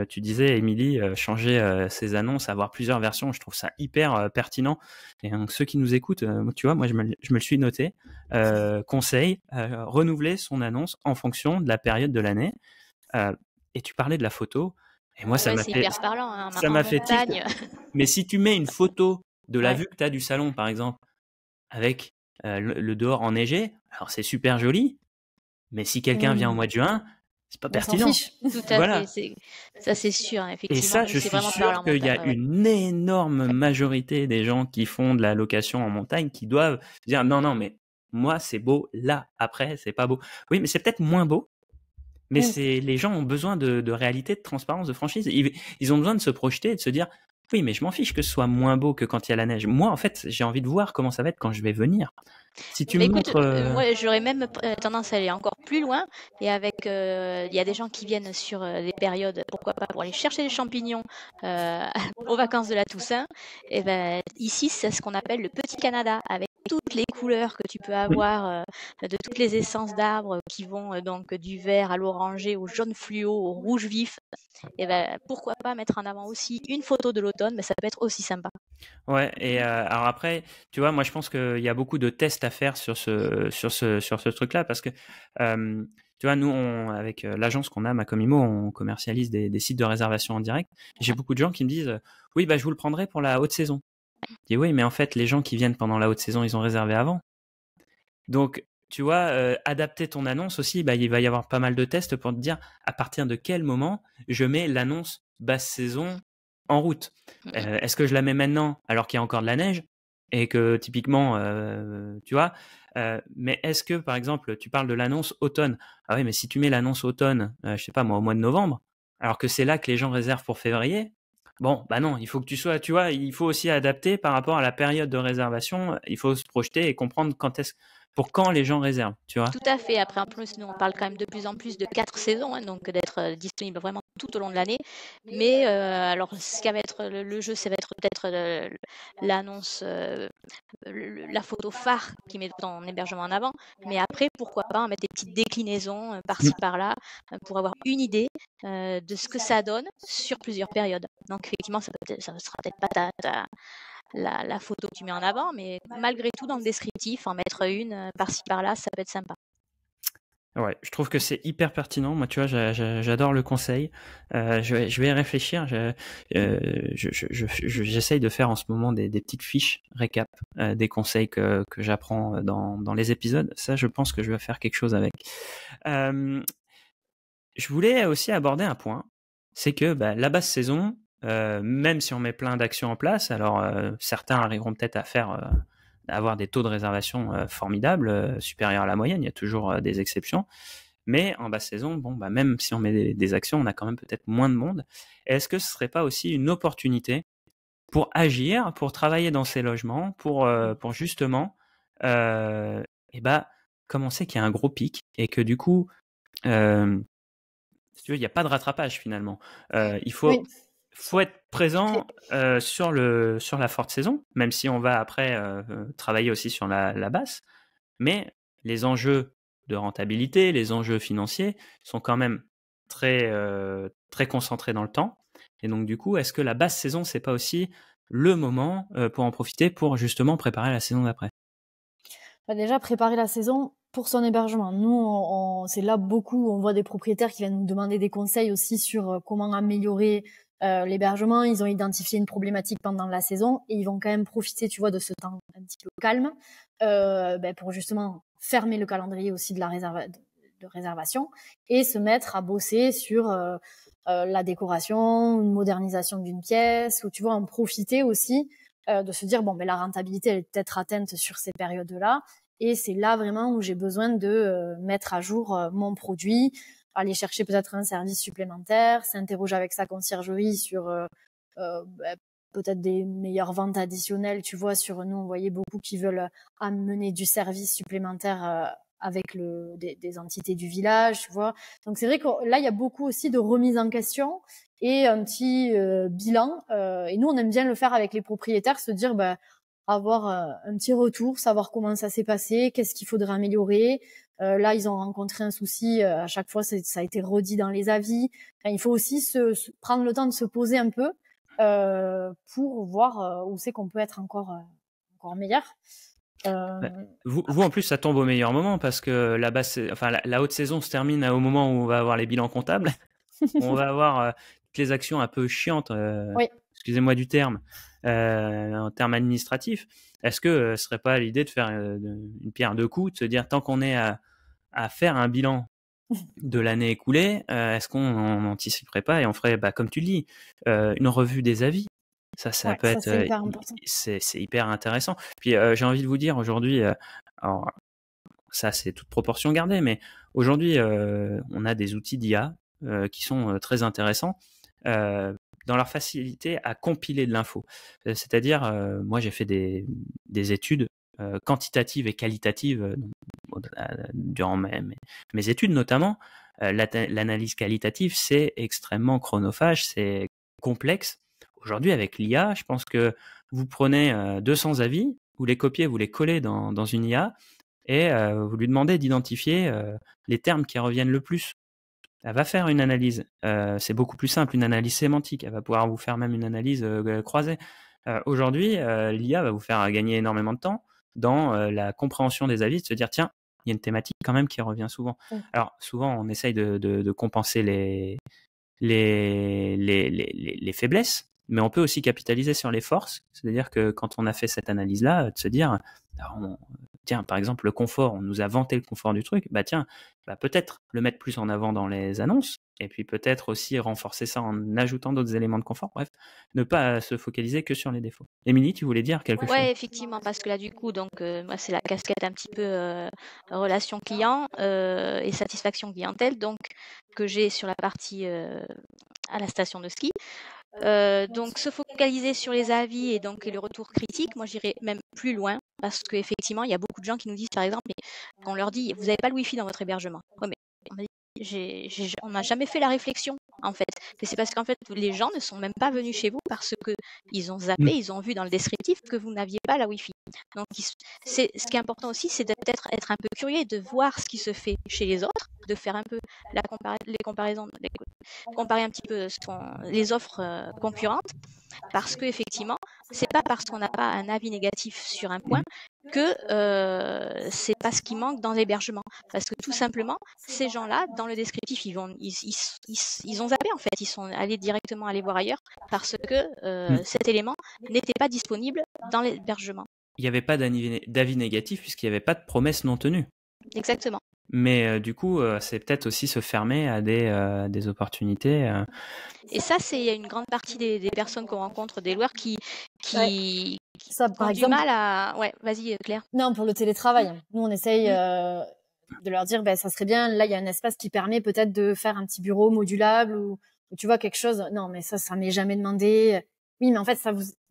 tu disais, Émilie, changer ses annonces, avoir plusieurs versions, je trouve ça hyper pertinent. Et donc, ceux qui nous écoutent, tu vois, moi je me le suis noté, conseil, renouveler son annonce en fonction de la période de l'année. Et tu parlais de la photo, et moi ça m'a fait, hyper parlant, hein, ça m'a fait tilt. Mais si tu mets une photo de la vue que tu as du salon par exemple avec le dehors enneigé, alors c'est super joli, mais si quelqu'un vient au mois de juin, c'est pas pertinent. Tout à fait, ça c'est sûr, effectivement. Et ça, je suis sûr qu'il y a une énorme majorité des gens qui font de la location en montagne qui doivent dire non, mais moi c'est beau, là après c'est pas beau. Oui, mais c'est peut-être moins beau. Mais les gens ont besoin de réalité, de transparence, de franchise. Ils ont besoin de se projeter et de se dire, Oui, mais je m'en fiche que ce soit moins beau que quand il y a la neige. Moi, en fait, j'ai envie de voir comment ça va être quand je vais venir. Si tu Mais me écoute, montres... moi j'aurais même tendance à aller encore plus loin et avec il y a des gens qui viennent sur des périodes, pourquoi pas pour aller chercher des champignons euh, aux vacances de la Toussaint. Et ben ici c'est ce qu'on appelle le Petit Canada avec toutes les couleurs que tu peux Oui, avoir de toutes les essences d'arbres qui vont donc du vert à l'orangé au jaune fluo au rouge vif. Et ben pourquoi pas mettre en avant aussi une photo de l'automne, mais ça peut être aussi sympa. ouais. Et alors après, tu vois, moi, je pense qu'il y a beaucoup de tests à faire sur ce truc-là parce que, tu vois, nous, avec l'agence qu'on a, Macomimo, on commercialise des sites de réservation en direct. J'ai beaucoup de gens qui me disent, oui, bah, je vous le prendrai pour la haute saison. Je dis, oui, mais en fait, les gens qui viennent pendant la haute saison, ils ont réservé avant. Donc, tu vois, adapter ton annonce aussi, bah, il va y avoir pas mal de tests pour te dire à partir de quel moment je mets l'annonce basse saison en route. Est-ce que je la mets maintenant alors qu'il y a encore de la neige et que typiquement, tu vois, mais est-ce que par exemple, tu parles de l'annonce automne? Ah oui, mais si tu mets l'annonce automne, je sais pas moi, au mois de novembre, alors que c'est là que les gens réservent pour février, bon, bah non, il faut que tu sois, tu vois, il faut aussi adapter par rapport à la période de réservation. Il faut se projeter et comprendre pour quand les gens réservent, tu vois. Tout à fait. Après, en plus, nous, on parle quand même de plus en plus de 4 saisons, hein, donc d'être disponible vraiment tout au long de l'année. Mais alors, ce qui va être le jeu, ça va être peut-être l'annonce, la photo phare qui met ton hébergement en avant. Mais après, pourquoi pas en mettre des petites déclinaisons par-ci, par-là, pour avoir une idée de ce que ça donne sur plusieurs périodes. Donc, effectivement, ça ne sera peut-être pas la photo que tu mets en avant, mais malgré tout, dans le descriptif, en mettre une par-ci par-là, ça peut être sympa. Ouais, je trouve que c'est hyper pertinent. Moi, tu vois, j'adore le conseil. Je vais y réfléchir. J'essaye de faire en ce moment des petites fiches récap des conseils que j'apprends dans les épisodes. Ça, je pense que je vais faire quelque chose avec. Je voulais aussi aborder un point. C'est que bah, la basse saison, même si on met plein d'actions en place, alors certains arriveront peut-être à avoir des taux de réservation formidables, supérieurs à la moyenne. Il y a toujours des exceptions. Mais en basse saison, bon, bah, même si on met des actions, on a quand même peut-être moins de monde. Est-ce que ce serait pas aussi une opportunité pour agir, pour travailler dans ces logements, pour justement, et bah, commencer qu'il y a un gros pic et que du coup, si tu veux, il n'y a pas de rattrapage finalement. Il Oui, faut être c'est présent sur la forte saison, même si on va après travailler aussi sur la basse. Mais les enjeux de rentabilité, les enjeux financiers sont quand même très concentrés dans le temps. Et donc du coup, est-ce que la basse saison, c'est pas aussi le moment pour en profiter pour justement préparer la saison d'après? bah, déjà préparer la saison pour son hébergement. Nous, c'est là beaucoup, on voit des propriétaires qui viennent nous demander des conseils aussi sur comment améliorer l'hébergement. Ils ont identifié une problématique pendant la saison et ils vont quand même profiter, tu vois, de ce temps un petit peu calme pour justement fermer le calendrier aussi de réservation et se mettre à bosser sur la décoration, une modernisation d'une pièce, ou tu vois, en profiter aussi de se dire bon, la rentabilité elle est peut-être atteinte sur ces périodes-là, et c'est là vraiment où j'ai besoin de mettre à jour mon produit, aller chercher peut-être un service supplémentaire, s'interroger avec sa conciergerie sur peut-être des meilleures ventes additionnelles, tu vois, sur nous on voyait beaucoup qui veulent amener du service supplémentaire avec des entités du village, tu vois. Donc c'est vrai que là il y a beaucoup aussi de remise en question et un petit bilan. Et nous, on aime bien le faire avec les propriétaires, se dire, avoir un petit retour, savoir comment ça s'est passé, qu'est-ce qu'il faudrait améliorer. Là, ils ont rencontré un souci. À chaque fois, ça a été redit dans les avis. Enfin, il faut aussi prendre le temps de se poser un peu pour voir où c'est qu'on peut être encore meilleur. Ouais. Vous, en plus, ça tombe au meilleur moment parce que la haute saison se termine au moment où on va avoir les bilans comptables. On va avoir toutes les actions un peu chiantes, Oui. excusez-moi du terme, en termes administratifs. Est-ce que ce serait pas l'idée de faire une pierre deux coups, de se dire tant qu'on est à faire un bilan de l'année écoulée, est-ce qu'on n'anticiperait pas et on ferait, comme tu le dis, une revue des avis? Ça Ouais, peut ça être, c'est hyper important. c'est hyper intéressant. Puis j'ai envie de vous dire aujourd'hui, alors ça c'est toute proportion gardée, mais aujourd'hui on a des outils d'IA qui sont très intéressants. dans leur facilité à compiler de l'info. C'est-à-dire, moi j'ai fait des études quantitatives et qualitatives durant mes études notamment. L'analyse qualitative, c'est extrêmement chronophage, c'est complexe. Aujourd'hui, avec l'IA, je pense que vous prenez 200 avis, vous les copiez, vous les collez dans une IA et vous lui demandez d'identifier les termes qui reviennent le plus. Elle va faire une analyse. C'est beaucoup plus simple, une analyse sémantique. Elle va pouvoir vous faire même une analyse croisée. Aujourd'hui, l'IA va vous faire gagner énormément de temps dans la compréhension des avis, de se dire, tiens, il y a une thématique quand même qui revient souvent. Alors, souvent, on essaye de compenser les faiblesses, mais on peut aussi capitaliser sur les forces. C'est-à-dire que quand on a fait cette analyse-là, de se dire, tiens, par exemple, le confort, on nous a vanté le confort du truc, tiens, peut-être le mettre plus en avant dans les annonces, et puis peut-être aussi renforcer ça en ajoutant d'autres éléments de confort. Bref, ne pas se focaliser que sur les défauts. Émilie, tu voulais dire quelque chose? Ouais, effectivement, parce que là, du coup, donc, moi, c'est la casquette un petit peu relation client et satisfaction clientèle, donc, que j'ai sur la partie à la station de ski. Donc, se focaliser sur les avis et donc le retour critique, moi, j'irais même plus loin, parce qu'effectivement, il y a beaucoup de gens qui nous disent, par exemple, quand on leur dit, vous n'avez pas le Wi-Fi dans votre hébergement. Ouais, mais on n'a jamais fait la réflexion, en fait. Mais c'est parce qu'en fait, les gens ne sont même pas venus chez vous parce que ils ont zappé, ils ont vu dans le descriptif que vous n'aviez pas la Wi-Fi. Donc, ce qui est important aussi, c'est de peut-être être un peu curieux et de voir ce qui se fait chez les autres, de faire un peu les comparaisons, comparer un petit peu les offres concurrentes, parce que effectivement, c'est pas parce qu'on n'a pas un avis négatif sur un point que c'est pas ce qui manque dans l'hébergement, parce que tout simplement, ces gens-là, dans le descriptif, ils ont zappé en fait, ils sont allés directement aller voir ailleurs parce que cet élément n'était pas disponible dans l'hébergement. Il n'y avait pas d'avis négatif puisqu'il n'y avait pas de promesses non tenues. Exactement. Mais du coup, c'est peut-être aussi se fermer à des opportunités. Et ça, il y a une grande partie des personnes qu'on rencontre, des loueurs qui ça, par ont exemple, du mal à... Ouais, vas-y Claire. Non, pour le télétravail. Nous, on essaye de leur dire, ça serait bien, là, il y a un espace qui permet peut-être de faire un petit bureau modulable ou tu vois quelque chose. Non, mais ça m'est jamais demandé. Oui, mais en fait,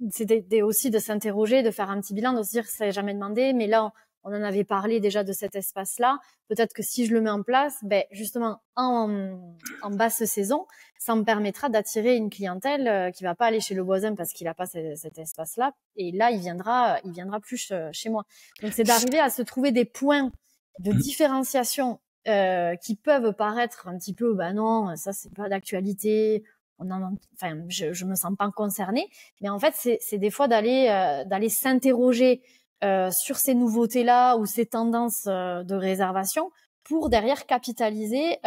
c'est aussi de s'interroger, de faire un petit bilan, de se dire, ça n'est jamais demandé, mais là, on en avait parlé déjà de cet espace-là. Peut-être que si je le mets en place, justement, en basse saison, ça me permettra d'attirer une clientèle qui va pas aller chez le voisin parce qu'il a pas cet espace-là. Et là, il viendra plus chez moi. Donc, c'est d'arriver à se trouver des points de différenciation qui peuvent paraître un petit peu, non, ça c'est pas d'actualité. Je me sens pas concernée. Mais en fait, c'est des fois d'aller s'interroger sur ces nouveautés-là ou ces tendances de réservation pour derrière capitaliser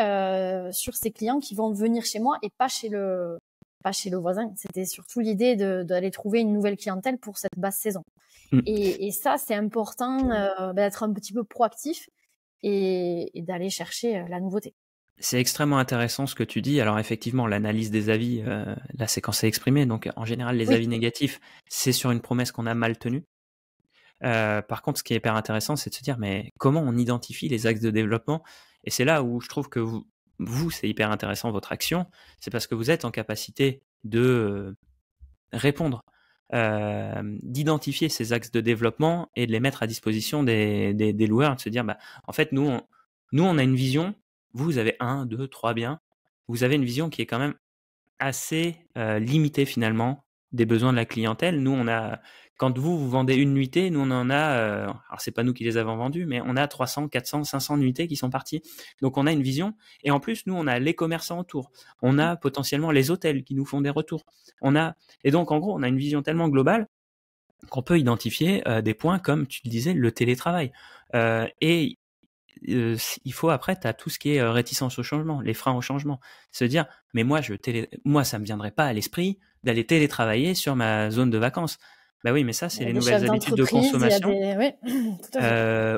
sur ces clients qui vont venir chez moi et pas chez le voisin. C'était surtout l'idée d'aller trouver une nouvelle clientèle pour cette basse saison. Et ça, c'est important d'être un petit peu proactif et d'aller chercher la nouveauté. C'est extrêmement intéressant ce que tu dis. Alors effectivement, l'analyse des avis, là c'est quand c'est exprimé. Donc en général, les avis négatifs, c'est sur une promesse qu'on a mal tenue. Par contre, ce qui est hyper intéressant, c'est de se dire, mais comment on identifie les axes de développement? Et c'est là où je trouve que vous, c'est hyper intéressant, votre action. C'est parce que vous êtes en capacité de répondre, d'identifier ces axes de développement et de les mettre à disposition des loueurs, de se dire, en fait, nous, on a une vision. Vous avez 1, 2, 3 biens. Vous avez une vision qui est quand même assez limitée finalement des besoins de la clientèle. Nous, quand vous vendez une nuitée, nous on en a, alors c'est pas nous qui les avons vendues, mais on a 300, 400, 500 nuitées qui sont parties. Donc on a une vision, et en plus nous on a les commerçants autour, on a potentiellement les hôtels qui nous font des retours, et donc en gros on a une vision tellement globale qu'on peut identifier des points comme tu le disais, le télétravail, et il faut après, tu as tout ce qui est réticence au changement, les freins au changement. Se dire, mais moi, ça me viendrait pas à l'esprit d'aller télétravailler sur ma zone de vacances. Oui, mais ça, c'est les nouvelles habitudes de consommation.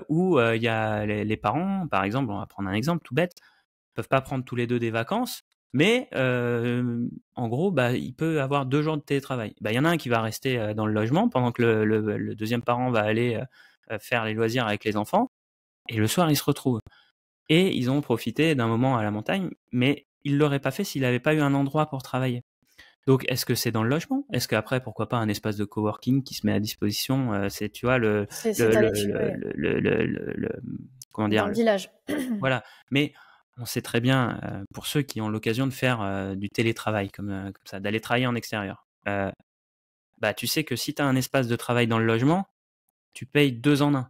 Où il y a les parents, par exemple, on va prendre un exemple tout bête, peuvent pas prendre tous les deux des vacances, mais en gros, il peut avoir 2 jours de télétravail. Il y en a un qui va rester dans le logement pendant que le deuxième parent va aller faire les loisirs avec les enfants. Et le soir, ils se retrouvent. Et ils ont profité d'un moment à la montagne, mais ils ne l'auraient pas fait s'il n'avait pas eu un endroit pour travailler. Donc, est-ce que c'est dans le logement? Est-ce qu'après, pourquoi pas un espace de coworking qui se met à disposition? C'est, tu vois, C'est allé dessus, ouais. comment Dans dire, le village. voilà. Mais on sait très bien, pour ceux qui ont l'occasion de faire du télétravail comme ça, d'aller travailler en extérieur, bah, tu sais que si tu as un espace de travail dans le logement, tu payes 2 en 1.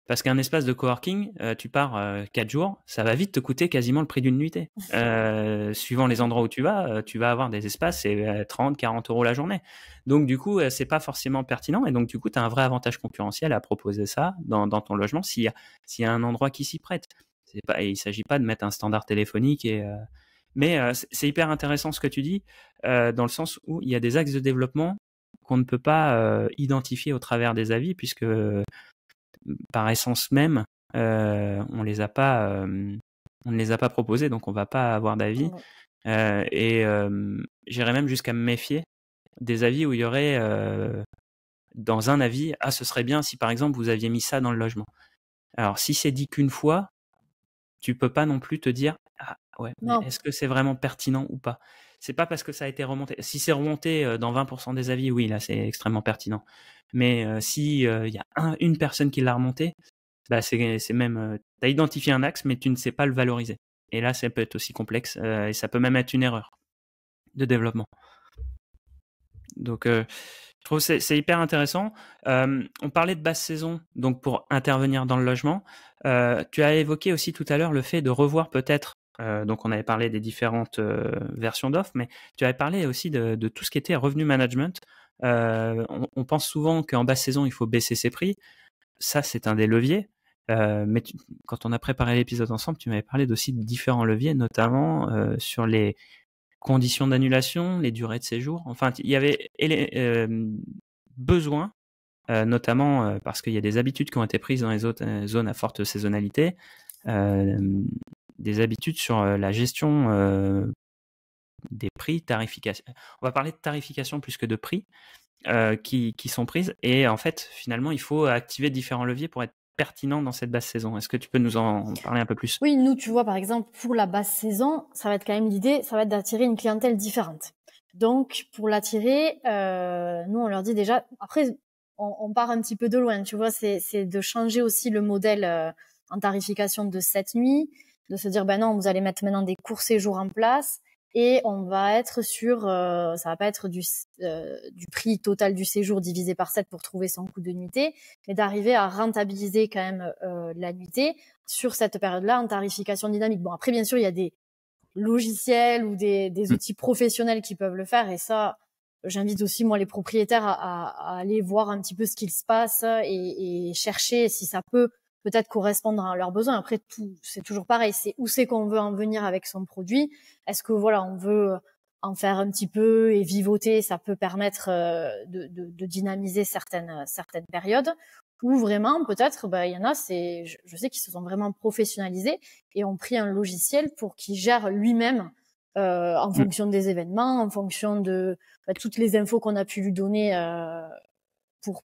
Parce qu'un espace de coworking, tu pars 4 jours, ça va vite te coûter quasiment le prix d'une nuitée. Suivant les endroits où tu vas avoir des espaces, c'est 30, 40 euros la journée. Donc du coup, c'est pas forcément pertinent. Et donc du coup, tu as un vrai avantage concurrentiel à proposer ça dans ton logement s'il y a un endroit qui s'y prête. Il ne s'agit pas de mettre un standard téléphonique. Mais c'est hyper intéressant ce que tu dis, dans le sens où il y a des axes de développement qu'on ne peut pas identifier au travers des avis, puisque par essence même, on ne les a pas proposés, donc on va pas avoir d'avis. J'irais même jusqu'à me méfier des avis où il y aurait dans un avis, ah, ce serait bien si par exemple vous aviez mis ça dans le logement. Alors si c'est dit qu'une fois, tu peux pas non plus te dire, ah ouais, mais Non. est-ce que c'est vraiment pertinent ou pas? C'est pas parce que ça a été remonté. Si c'est remonté dans 20% des avis, oui, là c'est extrêmement pertinent. Mais si il y a une personne qui l'a remonté, bah c'est même, tu as identifié un axe, mais tu ne sais pas le valoriser. Et là, ça peut être aussi complexe, et ça peut même être une erreur de développement. Donc, je trouve que c'est hyper intéressant. On parlait de basse saison, donc pour intervenir dans le logement. Tu as évoqué aussi tout à l'heure le fait de revoir peut-être, donc on avait parlé des différentes versions d'offres, mais tu avais parlé aussi de tout ce qui était revenu management. On pense souvent qu'en basse saison, il faut baisser ses prix. Ça, c'est un des leviers. Mais quand on a préparé l'épisode ensemble, tu m'avais parlé aussi de différents leviers, notamment sur les conditions d'annulation, les durées de séjour. Enfin, il y avait besoin, notamment parce qu'il y a des habitudes qui ont été prises dans les autres zones à forte saisonnalité, des habitudes sur la gestion des prix, tarification. On va parler de tarification plus que de prix qui sont prises. Et en fait, finalement, il faut activer différents leviers pour être pertinent dans cette basse saison. Est-ce que tu peux nous en parler un peu plus? Oui, nous, tu vois, par exemple, pour la basse saison, ça va être quand même l'idée, ça va être d'attirer une clientèle différente. Donc, pour l'attirer, nous, on leur dit déjà, après, on part un petit peu de loin, tu vois, c'est de changer aussi le modèle en tarification de cette nuit, de se dire, ben non, vous allez mettre maintenant des courts séjours en place, et on va être sur, ça va pas être du prix total du séjour divisé par 7 pour trouver son coût de nuitée, mais d'arriver à rentabiliser quand même la nuitée sur cette période-là en tarification dynamique. Bon, après, bien sûr, il y a des logiciels ou des outils professionnels qui peuvent le faire, et ça, j'invite aussi moi les propriétaires à aller voir un petit peu ce qu'il se passe et chercher si ça peut peut-être correspondre à leurs besoins. Après, tout, c'est toujours pareil, c'est où c'est qu'on veut en venir avec son produit. Est-ce que voilà, on veut en faire un petit peu et vivoter, ça peut permettre de dynamiser certaines périodes, ou vraiment peut-être il y en a, c'est je sais qu'ils se sont vraiment professionnalisés et ont pris un logiciel pour qu'il gère lui-même en fonction des événements, en fonction de toutes les infos qu'on a pu lui donner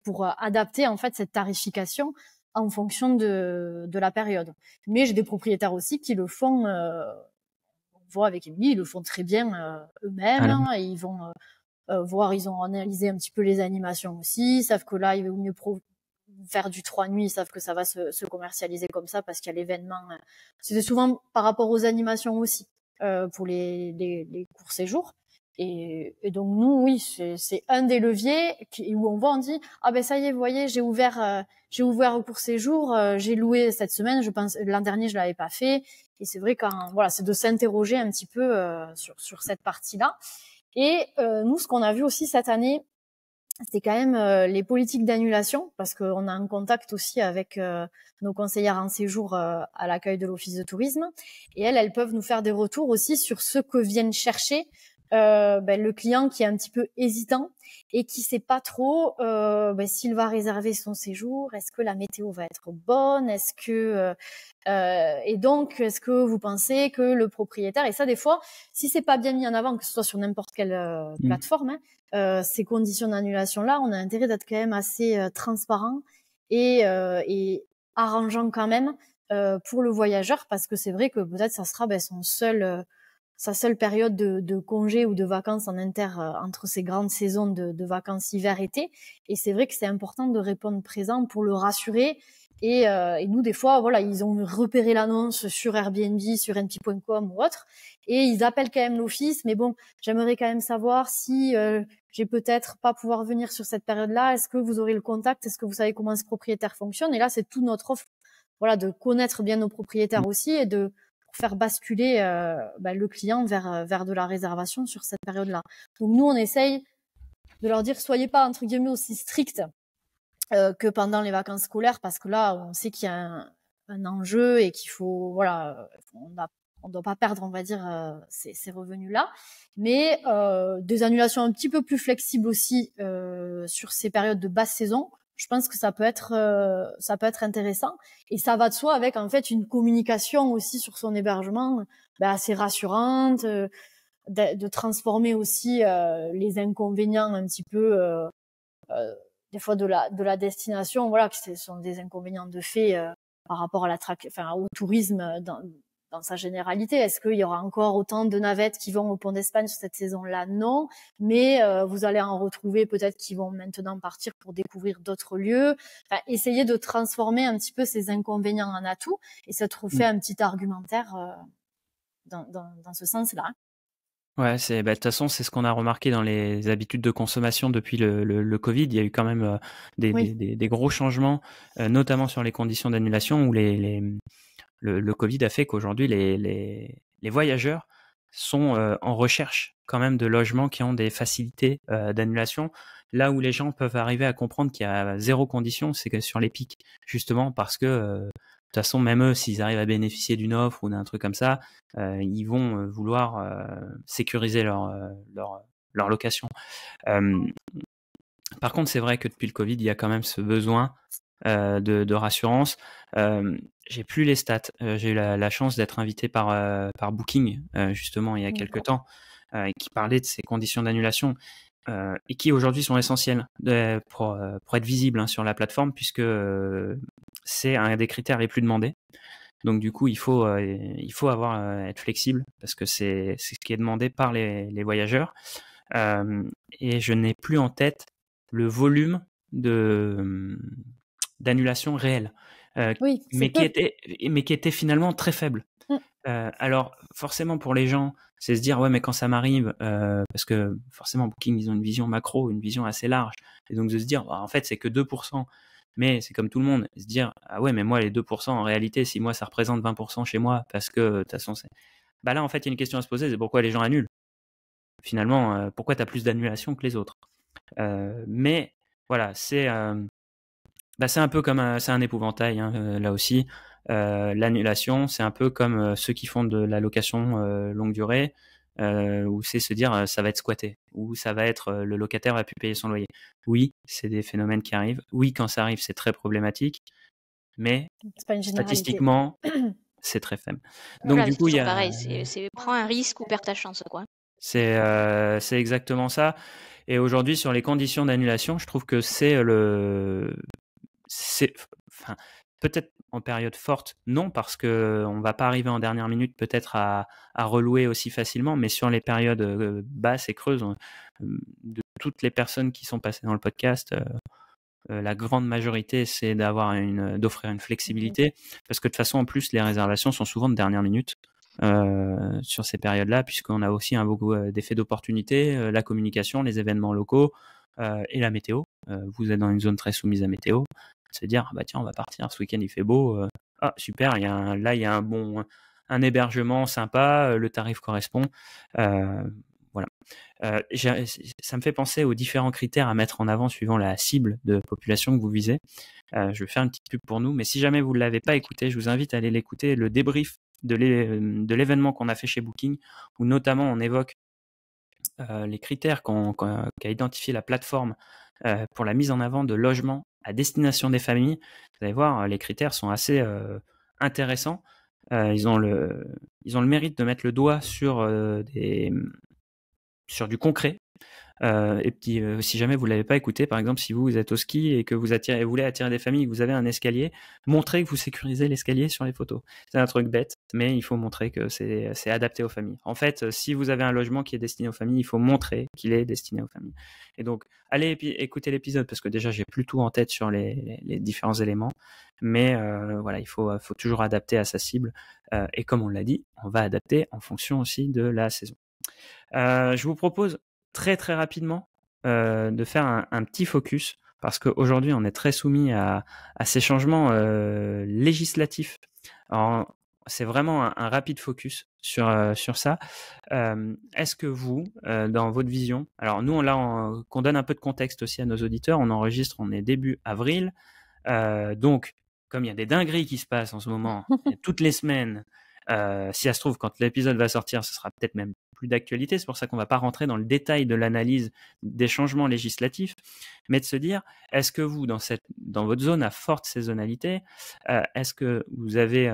pour adapter en fait cette tarification en fonction de la période. Mais j'ai des propriétaires aussi qui le font, on voit avec Émilie, ils le font très bien eux-mêmes, Alors, et ils vont voir, ils ont analysé un petit peu les animations aussi, ils savent que là, il vaut mieux faire du 3 nuits, ils savent que ça va se commercialiser comme ça parce qu'il y a l'événement. C'était souvent par rapport aux animations aussi, pour les courts séjours. Et donc nous, oui, c'est un des leviers où on voit, on dit, ah ben ça y est, vous voyez, j'ai ouvert au court séjour, j'ai loué cette semaine, je pense l'an dernier je l'avais pas fait. Et c'est vrai voilà, c'est de s'interroger un petit peu sur cette partie-là. Et nous, ce qu'on a vu aussi cette année, c'était quand même les politiques d'annulation, parce qu'on a un contact aussi avec nos conseillères en séjour à l'accueil de l'office de tourisme, et elles peuvent nous faire des retours aussi sur ce que viennent chercher le client qui est un petit peu hésitant et qui sait pas trop s'il va réserver son séjour, est-ce que la météo va être bonne, est-ce que et donc est-ce que vous pensez que le propriétaire, et ça des fois si c'est pas bien mis en avant, que ce soit sur n'importe quelle plateforme, ces conditions d'annulation là, on a intérêt d'être quand même assez transparent et arrangeant quand même pour le voyageur, parce que c'est vrai que peut-être ça sera son seul sa seule période de congé ou de vacances en entre ces grandes saisons de vacances hiver-été. Et c'est vrai que c'est important de répondre présent pour le rassurer. Et nous, des fois, voilà, ils ont repéré l'annonce sur Airbnb, sur np.com ou autre, et ils appellent quand même l'office. Mais bon, j'aimerais quand même savoir si j'ai peut-être pas pouvoir venir sur cette période-là. Est-ce que vous aurez le contact? Est-ce que vous savez comment ce propriétaire fonctionne? Et là, c'est toute notre offre, voilà, de connaître bien nos propriétaires aussi et de faire basculer le client vers de la réservation sur cette période-là. Donc nous, on essaye de leur dire, soyez pas entre guillemets aussi stricts que pendant les vacances scolaires, parce que là, on sait qu'il y a un enjeu et qu'il faut, voilà, on doit pas perdre, on va dire, ces revenus-là. Mais des annulations un petit peu plus flexibles aussi sur ces périodes de basse saison, je pense que ça peut être intéressant. Et ça va de soi avec, en fait, une communication aussi sur son hébergement assez rassurante, de transformer aussi les inconvénients un petit peu des fois de la destination, voilà, que ce sont des inconvénients de fait par rapport à au tourisme dans sa généralité. Est-ce qu'il y aura encore autant de navettes qui vont au Pont d'Espagne sur cette saison-là? Non, mais vous allez en retrouver peut-être qui vont maintenant partir pour découvrir d'autres lieux. Enfin, essayer de transformer un petit peu ces inconvénients en atouts, et ça te refait un petit argumentaire dans ce sens-là. Ouais, de toute façon, c'est ce qu'on a remarqué dans les habitudes de consommation depuis le Covid. Il y a eu quand même des gros changements, notamment sur les conditions d'annulation, où le Covid a fait qu'aujourd'hui, les voyageurs sont en recherche quand même de logements qui ont des facilités d'annulation. Là où les gens peuvent arriver à comprendre qu'il y a zéro condition, c'est que sur les pics, justement, parce que de toute façon, même eux, s'ils arrivent à bénéficier d'une offre ou d'un truc comme ça, ils vont vouloir sécuriser leur location. Par contre, c'est vrai que depuis le Covid, il y a quand même ce besoin de rassurance. J'ai plus les stats. J'ai eu la chance d'être invité par Booking, justement, il y a quelques temps, qui parlait de ces conditions d'annulation et qui aujourd'hui sont essentielles pour être visibles sur la plateforme, puisque c'est un des critères les plus demandés. Donc du coup, il faut être flexible, parce que c'est ce qui est demandé par les voyageurs. Et je n'ai plus en tête le volume d'annulation réelle, mais qui était finalement très faible. Alors forcément, pour les gens, c'est se dire ouais, mais quand ça m'arrive, parce que forcément Booking, ils ont une vision macro, une vision assez large, et donc de se dire en fait c'est que 2%, mais c'est comme tout le monde, se dire ah ouais, mais moi les 2%, en réalité, si moi ça représente 20% chez moi, parce que de toute façon c'est là en fait il y a une question à se poser, c'est pourquoi les gens annulent finalement, pourquoi tu as plus d'annulations que les autres. Mais voilà, c'est un peu comme c'est un épouvantail, là aussi. L'annulation, c'est un peu comme ceux qui font de la location longue durée, où c'est se dire ça va être squatté, ou ça va être le locataire va plus payer son loyer. Oui, c'est des phénomènes qui arrivent. Oui, quand ça arrive, c'est très problématique, mais c'est pas une statistiquement, c'est très faible. Donc voilà, du coup, il y a pareil, c'est prends un risque ou perds ta chance, quoi. C'est exactement ça. Et aujourd'hui, sur les conditions d'annulation, je trouve que enfin, peut-être en période forte, non, parce qu'on ne va pas arriver en dernière minute peut-être à relouer aussi facilement, mais sur les périodes basses et creuses, de toutes les personnes qui sont passées dans le podcast, la grande majorité, c'est d'offrir une flexibilité, parce que de toute façon, en plus, les réservations sont souvent de dernière minute. Sur ces périodes-là, puisqu'on a aussi un beaucoup d'effets d'opportunité, la communication, les événements locaux et la météo. Vous êtes dans une zone très soumise à météo. Se dire, bah tiens, on va partir, ce week-end il fait beau. Ah super, il y a un hébergement sympa, le tarif correspond. Voilà. Ça me fait penser aux différents critères à mettre en avant suivant la cible de population que vous visez. Je vais faire une petite pub pour nous, mais si jamais vous ne l'avez pas écouté, je vous invite à aller l'écouter, le débrief de l'événement qu'on a fait chez Booking, où notamment on évoque les critères qu'a identifié la plateforme pour la mise en avant de logements à destination des familles. Vous allez voir, les critères sont assez intéressants. Ils ont le mérite de mettre le doigt sur du concret. Et puis, si jamais vous l'avez pas écouté, par exemple, si vous êtes au ski et que vous voulez attirer des familles, que vous avez un escalier, montrez que vous sécurisez l'escalier sur les photos. C'est un truc bête, mais il faut montrer que c'est adapté aux familles. En fait, si vous avez un logement qui est destiné aux familles, il faut montrer qu'il est destiné aux familles. Et donc, allez écouter l'épisode parce que déjà, j'ai plus tout en tête sur les différents éléments, mais voilà, il faut toujours adapter à sa cible. Et comme on l'a dit, on va adapter en fonction aussi de la saison. Je vous propose très très rapidement de faire un petit focus parce qu'aujourd'hui on est très soumis à ces changements législatifs. Alors, c'est vraiment un rapide focus sur ça. Est-ce que vous, dans votre vision, alors nous qu'on donne un peu de contexte aussi à nos auditeurs, on est début avril, donc comme il y a des dingueries qui se passent en ce moment, toutes les semaines, si ça se trouve, quand l'épisode va sortir, ce sera peut-être même plus d'actualité. C'est pour ça qu'on va pas rentrer dans le détail de l'analyse des changements législatifs, mais de se dire, est-ce que vous, dans votre zone à forte saisonnalité, est-ce que vous avez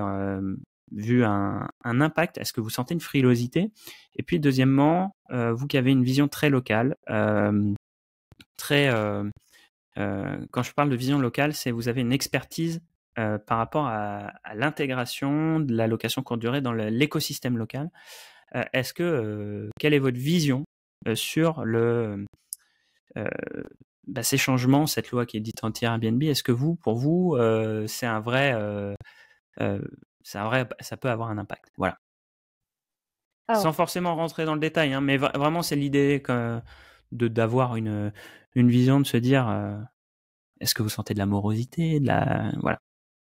vu un impact? Est-ce que vous sentez une frilosité? Et puis, deuxièmement, vous qui avez une vision très locale, quand je parle de vision locale, c'est vous avez une expertise par rapport à l'intégration de la location courte durée dans l'écosystème local. Quelle est votre vision sur ces changements, cette loi qui est dite anti-Airbnb? Est-ce que pour vous, ça peut avoir un impact? Voilà. Alors, Sans forcément rentrer dans le détail, hein, mais vraiment, c'est l'idée d'avoir une vision, de se dire, est-ce que vous sentez de la morosité, voilà.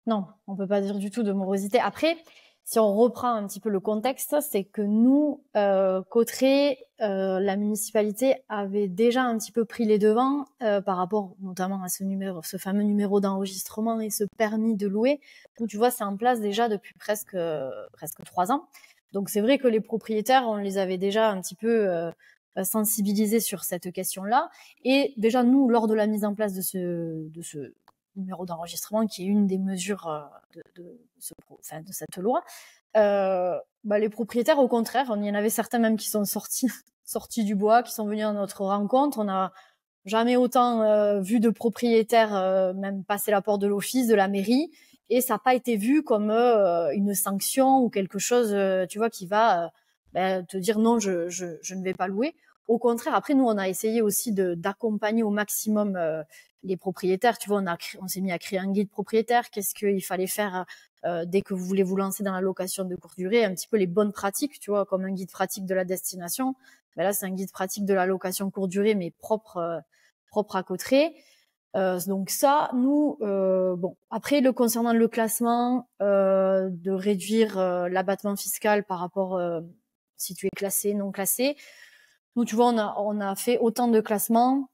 non, on peut pas dire du tout de morosité. Après, si on reprend un petit peu le contexte, c'est que nous, Cauterets, la municipalité avait déjà un petit peu pris les devants par rapport notamment à ce fameux numéro d'enregistrement et ce permis de louer. Donc tu vois, c'est en place déjà depuis presque 3 ans. Donc c'est vrai que les propriétaires, on les avait déjà un petit peu sensibilisés sur cette question-là. Et déjà nous, lors de la mise en place de ce numéro d'enregistrement, qui est une des mesures de cette loi, les propriétaires, au contraire, il y en avait certains même qui sont sortis du bois, qui sont venus à notre rencontre. On n'a jamais autant vu de propriétaires même passer la porte de l'office, de la mairie, et ça n'a pas été vu comme une sanction ou quelque chose, tu vois, qui va te dire non, je ne vais pas louer. Au contraire, après, nous, on a essayé aussi d'accompagner au maximum les propriétaires. Tu vois, on s'est mis à créer un guide propriétaire. Qu'est-ce qu'il fallait faire dès que vous voulez vous lancer dans la location de courte durée, un petit peu les bonnes pratiques, tu vois, comme un guide pratique de la destination. Ben là, c'est un guide pratique de la location courte durée, mais propre à Cauterets. Donc ça, nous, après, concernant le classement, de réduire l'abattement fiscal par rapport si tu es classé, non classé. Nous, tu vois, on a fait autant de classements.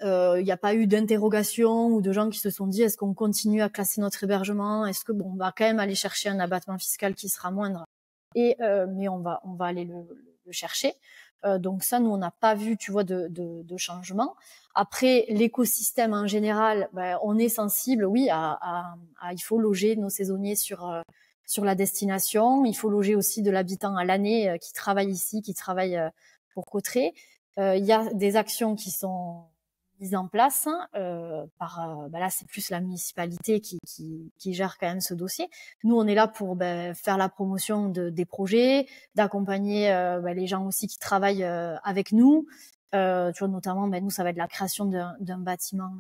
Il n'y a pas eu d'interrogation ou de gens qui se sont dit est-ce qu'on continue à classer notre hébergement? Est-ce que on va quand même aller chercher un abattement fiscal qui sera moindre? Mais on va aller le chercher. Donc ça, nous, on n'a pas vu, tu vois, de changement. Après, l'écosystème en général, on est sensible, oui, il faut loger nos saisonniers sur la destination. Il faut loger aussi de l'habitant à l'année qui travaille ici, qui travaille pour Cauterets. Il y a des actions qui sont mises en place là, c'est plus la municipalité qui gère quand même ce dossier. Nous, on est là pour faire la promotion des projets, d'accompagner les gens aussi qui travaillent avec nous. Tu vois, notamment, nous, ça va être la création d'un bâtiment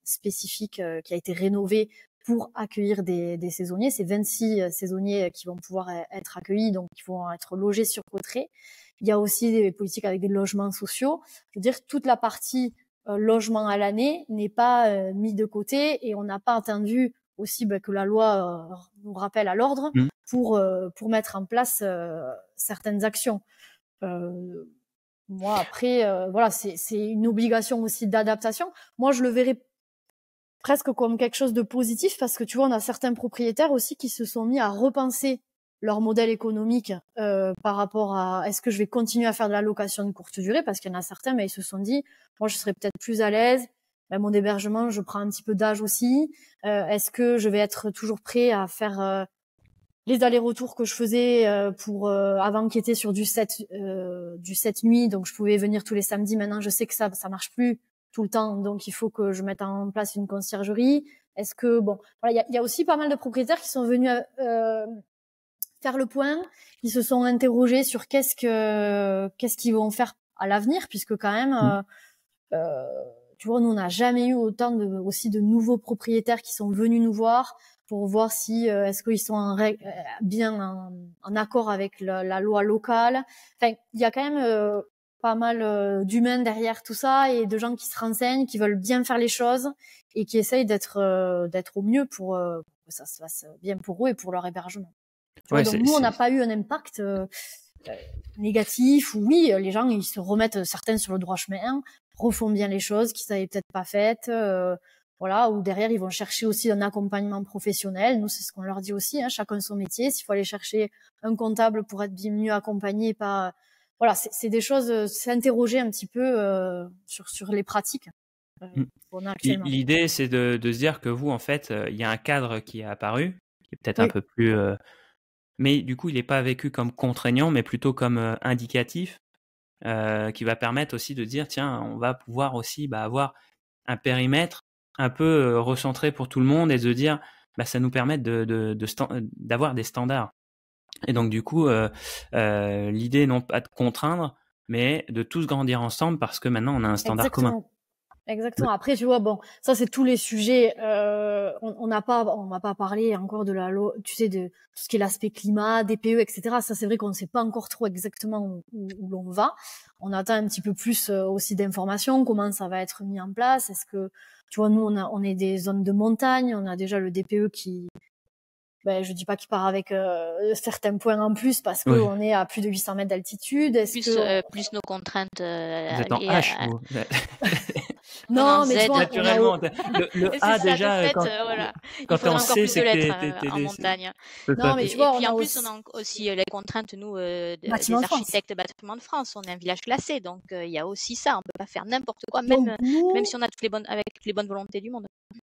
spécifique qui a été rénové pour accueillir des saisonniers. C'est 26 saisonniers qui vont pouvoir être accueillis, donc qui vont être logés sur Cauterets. Il y a aussi des politiques avec des logements sociaux. Je veux dire, toute la partie logement à l'année n'est pas mis de côté, et on n'a pas attendu aussi que la loi nous rappelle à l'ordre pour mettre en place certaines actions. Moi, après, voilà, c'est une obligation aussi d'adaptation. Moi, je le verrais presque comme quelque chose de positif, parce que tu vois, on a certains propriétaires aussi qui se sont mis à repenser leur modèle économique par rapport à est-ce que je vais continuer à faire de la location de courte durée, parce qu'il y en a certains, mais ils se sont dit moi je serais peut-être plus à l'aise, mon hébergement je prends un petit peu d'âge aussi, est-ce que je vais être toujours prêt à faire les allers-retours que je faisais pour avant qui était sur du 7 nuits, donc je pouvais venir tous les samedis. Maintenant, je sais que ça marche plus tout le temps, donc il faut que je mette en place une conciergerie. Est-ce que bon, voilà, il y a aussi pas mal de propriétaires qui sont venus faire le point, qui se sont interrogés sur qu'est-ce qu'ils vont faire à l'avenir, puisque quand même, tu vois, nous on n'a jamais eu autant de nouveaux propriétaires qui sont venus nous voir pour voir si est-ce qu'ils sont bien en accord avec la loi locale. Enfin, il y a quand même pas mal d'humains derrière tout ça et de gens qui se renseignent, qui veulent bien faire les choses et qui essayent d'être au mieux pour que ça se fasse bien pour eux et pour leur hébergement. Tu vois, donc nous, on n'a pas eu un impact négatif. Oui, les gens, ils se remettent certains sur le droit chemin, refont bien les choses qu'ils n'avaient peut-être pas faites. Voilà, ou derrière, ils vont chercher aussi un accompagnement professionnel. Nous, c'est ce qu'on leur dit aussi, hein, chacun son métier. S'il faut aller chercher un comptable pour être bien mieux accompagné, pas... Voilà, c'est des choses, s'interroger un petit peu sur les pratiques qu'on a actuellement. L'idée, c'est de se dire que vous, en fait, il y a un cadre qui est apparu, qui est peut-être un peu plus... mais du coup, il n'est pas vécu comme contraignant, mais plutôt comme indicatif, qui va permettre aussi de dire, tiens, on va pouvoir aussi avoir un périmètre un peu recentré pour tout le monde et de dire, ça nous permet d'avoir des standards. Et donc, du coup, l'idée, non pas de contraindre, mais de tous grandir ensemble parce que maintenant, on a un standard commun. Exactement. Après, tu vois, bon, ça c'est tous les sujets. On n'a pas parlé encore de la loi, tu sais, de tout ce qui est l'aspect climat, DPE, etc. Ça, c'est vrai qu'on ne sait pas encore trop exactement où l'on va. On attend un petit peu plus aussi d'informations, comment ça va être mis en place. Est-ce que, tu vois, nous, on est des zones de montagne, on a déjà le DPE qui, je dis pas qu'il part avec certains points en plus parce qu'on est à plus de 800 mètres d'altitude. Plus nos contraintes. Vous êtes en H, vous. Non, mais naturellement, le A déjà, quand t'es en C, c'est que t'es en montagne. Non, mais tu vois, et puis en plus, on a aussi les contraintes, nous, des architectes bâtiments de France. On est un village classé, donc il y a aussi ça. On peut pas faire n'importe quoi, même si on a avec toutes les bonnes volontés du monde.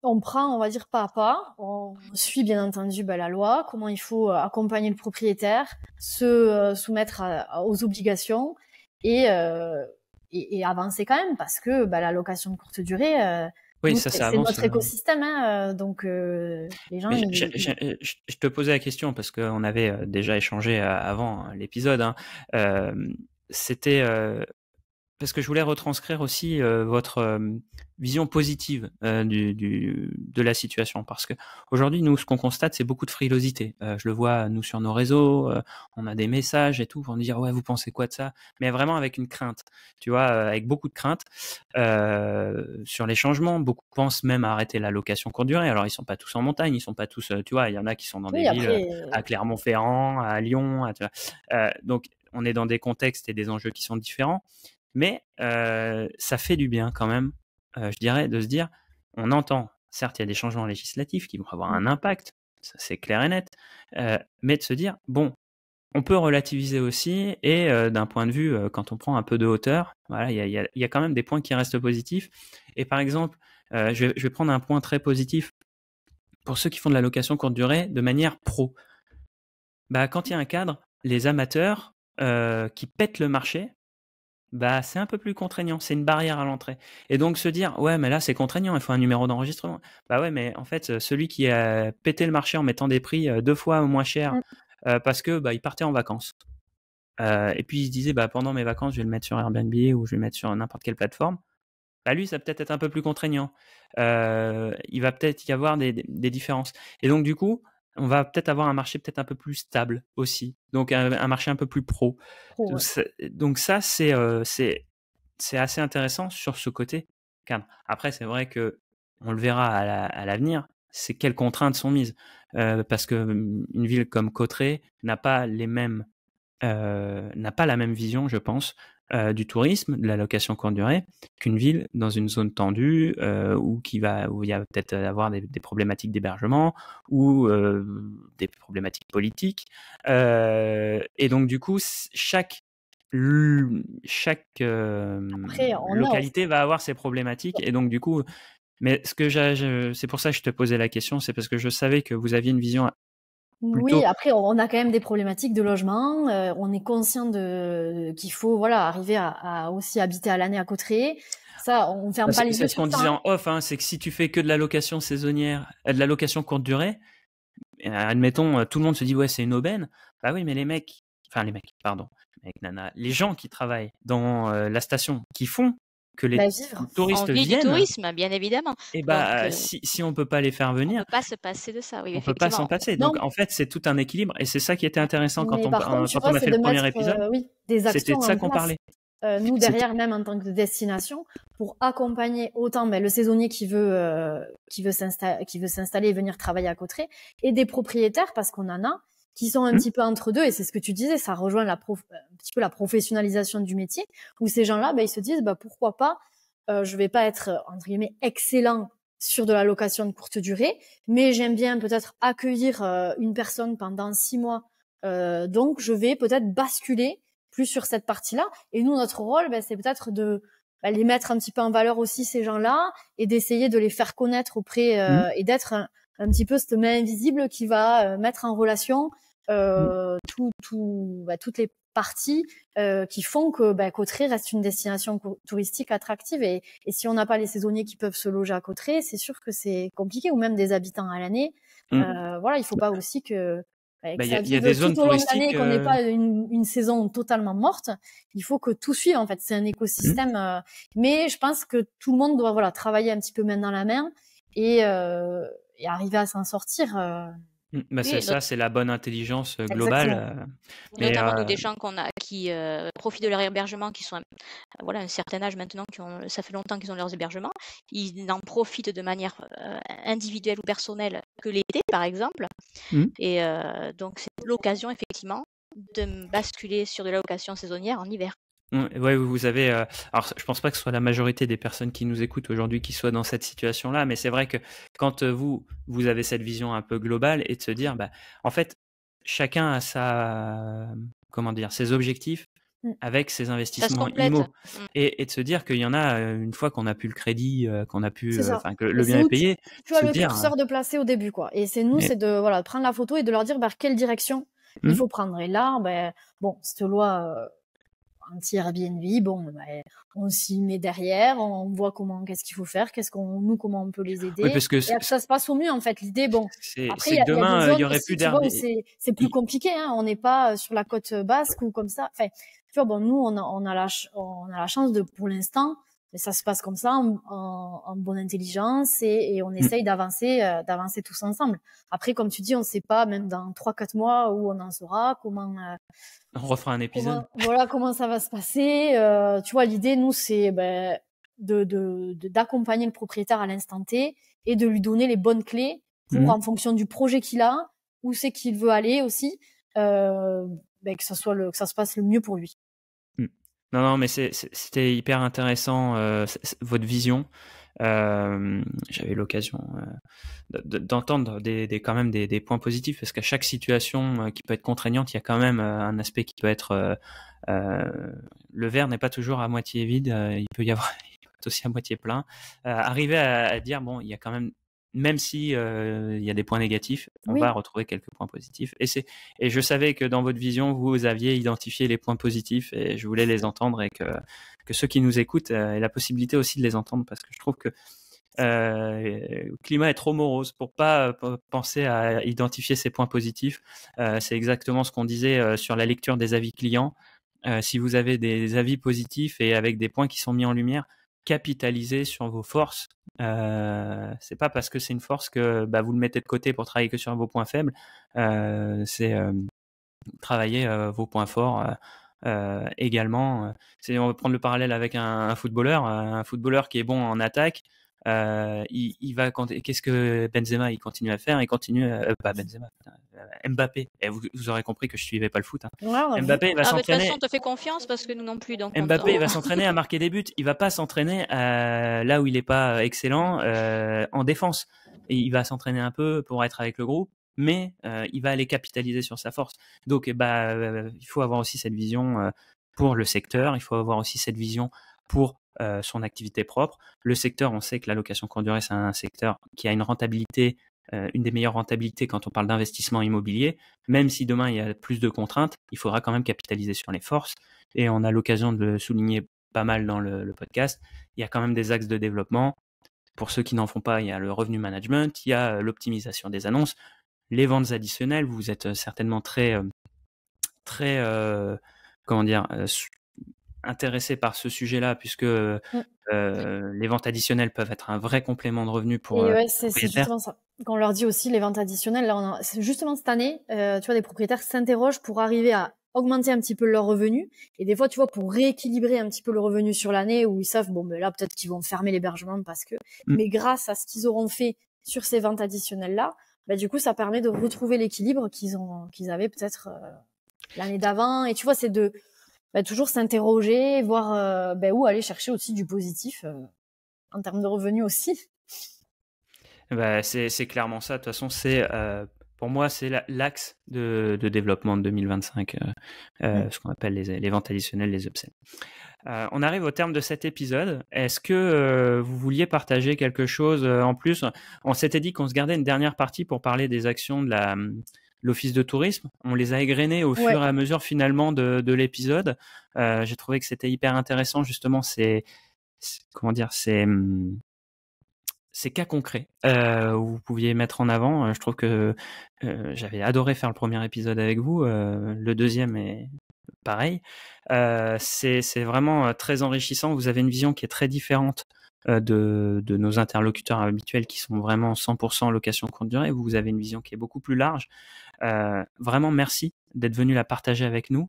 On prend, on va dire, pas à pas. On suit bien entendu la loi, comment il faut accompagner le propriétaire, se soumettre aux obligations et avancer quand même parce que la location de courte durée, c'est notre écosystème. Hein, donc les gens... Je te posais la question parce qu'on avait déjà échangé avant l'épisode. Hein, c'était... parce que je voulais retranscrire aussi votre vision positive de la situation. Parce que aujourd'hui, nous, ce qu'on constate, c'est beaucoup de frilosité. Je le vois, nous, sur nos réseaux, on a des messages et tout pour nous dire « Ouais, vous pensez quoi de ça ?» Mais vraiment avec une crainte, tu vois, avec beaucoup de crainte sur les changements. Beaucoup pensent même à arrêter la location courte durée. Alors, ils sont pas tous en montagne, ils sont pas tous, tu vois, il y en a qui sont dans des villes, à Clermont-Ferrand, à Lyon, tu vois. Donc, on est dans des contextes et des enjeux qui sont différents. Mais ça fait du bien quand même, je dirais, de se dire, on entend, certes, il y a des changements législatifs qui vont avoir un impact, ça c'est clair et net, mais de se dire, bon, on peut relativiser aussi et d'un point de vue, quand on prend un peu de hauteur, voilà, il y a quand même des points qui restent positifs. Et par exemple, je vais prendre un point très positif pour ceux qui font de la location courte durée de manière pro. Quand il y a un cadre, les amateurs qui pètent le marché, c'est un peu plus contraignant, c'est une barrière à l'entrée. Et donc se dire, ouais, mais là c'est contraignant, il faut un numéro d'enregistrement. Ouais, mais en fait, celui qui a pété le marché en mettant des prix 2 fois moins chers parce que il partait en vacances. Et puis il se disait, pendant mes vacances, je vais le mettre sur Airbnb ou je vais le mettre sur n'importe quelle plateforme. Lui, ça va peut-être être un peu plus contraignant. Il va peut-être y avoir des différences. Et donc du coup, on va peut-être avoir un marché peut-être un peu plus stable aussi. Donc, un marché un peu plus pro. Donc ça, c'est assez intéressant sur ce côté cadre. Après, c'est vrai que on le verra à l'avenir, c'est quelles contraintes sont mises. Parce qu'une ville comme Cauterets n'a pas la même vision, je pense, du tourisme, de la location courte durée, qu'une ville dans une zone tendue où il y a peut-être avoir des problématiques d'hébergement ou des problématiques politiques. Et donc du coup, chaque localité va avoir ses problématiques et donc du coup, mais c'est pour ça que je te posais la question, c'est parce que je savais que vous aviez une vision Oui, après, on a quand même des problématiques de logement. On est conscient qu'il faut arriver à aussi habiter à l'année à Cauterets. Ça, on ferme pas les C'est yeux ce sur qu'on ça. disait en off, hein, c'est que si tu fais que de la location saisonnière, de la location courte durée, admettons, tout le monde se dit ouais, c'est une aubaine. Bah oui, mais les mecs, pardon, nana, les gens qui travaillent dans la station, qui font que les Vivre. touristes On vit du viennent, tourisme, bien évidemment. et Donc, si on peut pas les faire on venir, peut pas se passer de ça, oui, on peut pas s'en effectivement. passer. Non, Donc en fait, c'est tout un équilibre, et c'est ça qui était intéressant quand mais par contre, tu on vois, a c'est fait de le premier mettre épisode. des C'était actions de ça en qu'on place. parlait. Nous, derrière, même en tant que destination, pour accompagner autant le saisonnier qui veut s'installer et venir travailler à Cauterets, et des propriétaires, parce qu'on en a, qui sont un petit peu entre deux, et c'est ce que tu disais, ça rejoint un petit peu la professionnalisation du métier, où ces gens-là, ils se disent, pourquoi pas, je vais pas être, entre guillemets, excellent sur de la location de courte durée, mais j'aime bien peut-être accueillir une personne pendant 6 mois, donc je vais peut-être basculer plus sur cette partie-là. Et nous, notre rôle, c'est peut-être de les mettre un petit peu en valeur aussi, ces gens-là, et d'essayer de les faire connaître auprès et d'être un petit peu cette main invisible qui va mettre en relation toutes les parties qui font que Cauterets reste une destination touristique attractive. Et si on n'a pas les saisonniers qui peuvent se loger à Cauterets, c'est sûr que c'est compliqué, ou même des habitants à l'année. Il faut pas aussi que ça y a vive des tout zones au long de l'année, touristiques. qu'on n'ait pas une saison totalement morte. Il faut que tout suive, en fait. C'est un écosystème. Mais je pense que tout le monde doit travailler un petit peu main dans la main et arriver à s'en sortir. Oui, C'est la bonne intelligence globale. Notamment nous, des gens qui profitent de leur hébergement, qui sont un certain âge maintenant, ça fait longtemps qu'ils ont leurs hébergements. Ils n'en profitent de manière individuelle ou personnelle que l'été, par exemple. Et donc, c'est l'occasion, effectivement, de basculer sur de la location saisonnière en hiver. Ouais, vous avez. Alors, je pense pas que ce soit la majorité des personnes qui nous écoutent aujourd'hui qui soient dans cette situation-là, mais c'est vrai que quand vous avez cette vision un peu globale, et de se dire, en fait, chacun a ses objectifs avec ses investissements IMO, et de se dire qu'il y en a, une fois qu'on a pu le crédit, que le bien est payé. Tu as le curseur de placer au début, quoi. Et c'est de prendre la photo et de leur dire quelle direction il faut prendre. Et là, cette loi anti-Airbnb, on s'y met derrière, on voit qu'est-ce qu'il faut faire, comment on peut les aider. Oui, parce que et que ça se passe au mieux, en fait. L'idée, après, il y aurait plus d'Airbnb. C'est plus compliqué, hein. On n'est pas sur la côte basque ou comme ça. Enfin, tu vois, nous, on a la chance pour l'instant, mais ça se passe comme ça, en bonne intelligence, et on essaye d'avancer tous ensemble. Après, comme tu dis, on ne sait pas, même dans 3-4 mois, où on en sera, comment... on refera un épisode. Comment ça va se passer. Tu vois, l'idée, nous, c'est d'accompagner le propriétaire à l'instant T et de lui donner les bonnes clés pour, en fonction du projet qu'il a, où c'est qu'il veut aller aussi, que ça se passe le mieux pour lui. Non, mais c'était hyper intéressant, votre vision. J'avais l'occasion d'entendre quand même des points positifs, parce qu'à chaque situation qui peut être contraignante, il y a quand même un aspect qui peut être le verre n'est pas toujours à moitié vide, il peut être aussi à moitié plein. Arriver à dire il y a quand même si il y a des points négatifs, on va retrouver quelques points positifs. Et je savais que dans votre vision, vous aviez identifié les points positifs, et je voulais les entendre, et que ceux qui nous écoutent aient la possibilité aussi de les entendre, parce que je trouve que le climat est trop morose pour pas penser à identifier ces points positifs. C'est exactement ce qu'on disait sur la lecture des avis clients. Si vous avez des avis positifs et avec des points qui sont mis en lumière, capitalisez sur vos forces. C'est pas parce que c'est une force que vous le mettez de côté pour travailler que sur vos points faibles. C'est travailler vos points forts également. On va prendre le parallèle avec un footballeur qui est bon en attaque. Qu'est-ce que Benzema il continue à faire? Il continue pas Benzema, Mbappé. Et vous aurez compris que je suivais pas le foot. Mbappé va s'entraîner. De toute façon, on te fait confiance, parce que nous non plus. Donc Mbappé il va s'entraîner à marquer des buts. Il va pas s'entraîner là où il est pas excellent en défense. Et il va s'entraîner un peu pour être avec le groupe, mais il va aller capitaliser sur sa force. Donc il faut avoir aussi cette vision pour le secteur. Il faut avoir aussi cette vision pour son activité propre. Le secteur, on sait que la location courte durée, c'est un secteur qui a une rentabilité une des meilleures rentabilités quand on parle d'investissement immobilier. Même si demain il y a plus de contraintes, il faudra quand même capitaliser sur les forces. Et on a l'occasion de le souligner pas mal dans le podcast. Il y a quand même des axes de développement. Pour ceux qui n'en font pas, il y a le revenu management, il y a l'optimisation des annonces, les ventes additionnelles. Vous êtes certainement très intéressé par ce sujet-là, puisque les ventes additionnelles peuvent être un vrai complément de revenu pour Et ouais, les c'est propriétaires. justement ça. Quand on leur dit aussi les ventes additionnelles, là, c'est justement cette année, tu vois, des propriétaires s'interrogent pour arriver à augmenter un petit peu leurs revenus. Et des fois, tu vois, pour rééquilibrer un petit peu le revenu sur l'année, où ils savent, bon, ben là, peut-être qu'ils vont fermer l'hébergement parce que, mais grâce à ce qu'ils auront fait sur ces ventes additionnelles-là, bah, du coup, ça permet de retrouver l'équilibre qu'ils avaient peut-être l'année d'avant. Et tu vois, c'est de toujours s'interroger, voir où aller chercher aussi du positif en termes de revenus aussi. C'est clairement ça. De toute façon, pour moi, c'est l'axe de développement de 2025, ce qu'on appelle les ventes additionnelles, les upsells. On arrive au terme de cet épisode. Est-ce que vous vouliez partager quelque chose en plus? On s'était dit qu'on se gardait une dernière partie pour parler des actions de l'Office de tourisme. On les a égrenées au fur et à mesure finalement de l'épisode. J'ai trouvé que c'était hyper intéressant justement ces cas concrets où vous pouviez mettre en avant. Je trouve que j'avais adoré faire le premier épisode avec vous. Le deuxième est pareil. C'est vraiment très enrichissant. Vous avez une vision qui est très différente de nos interlocuteurs habituels qui sont vraiment 100% location courte durée. Vous avez une vision qui est beaucoup plus large. Vraiment, merci d'être venu la partager avec nous.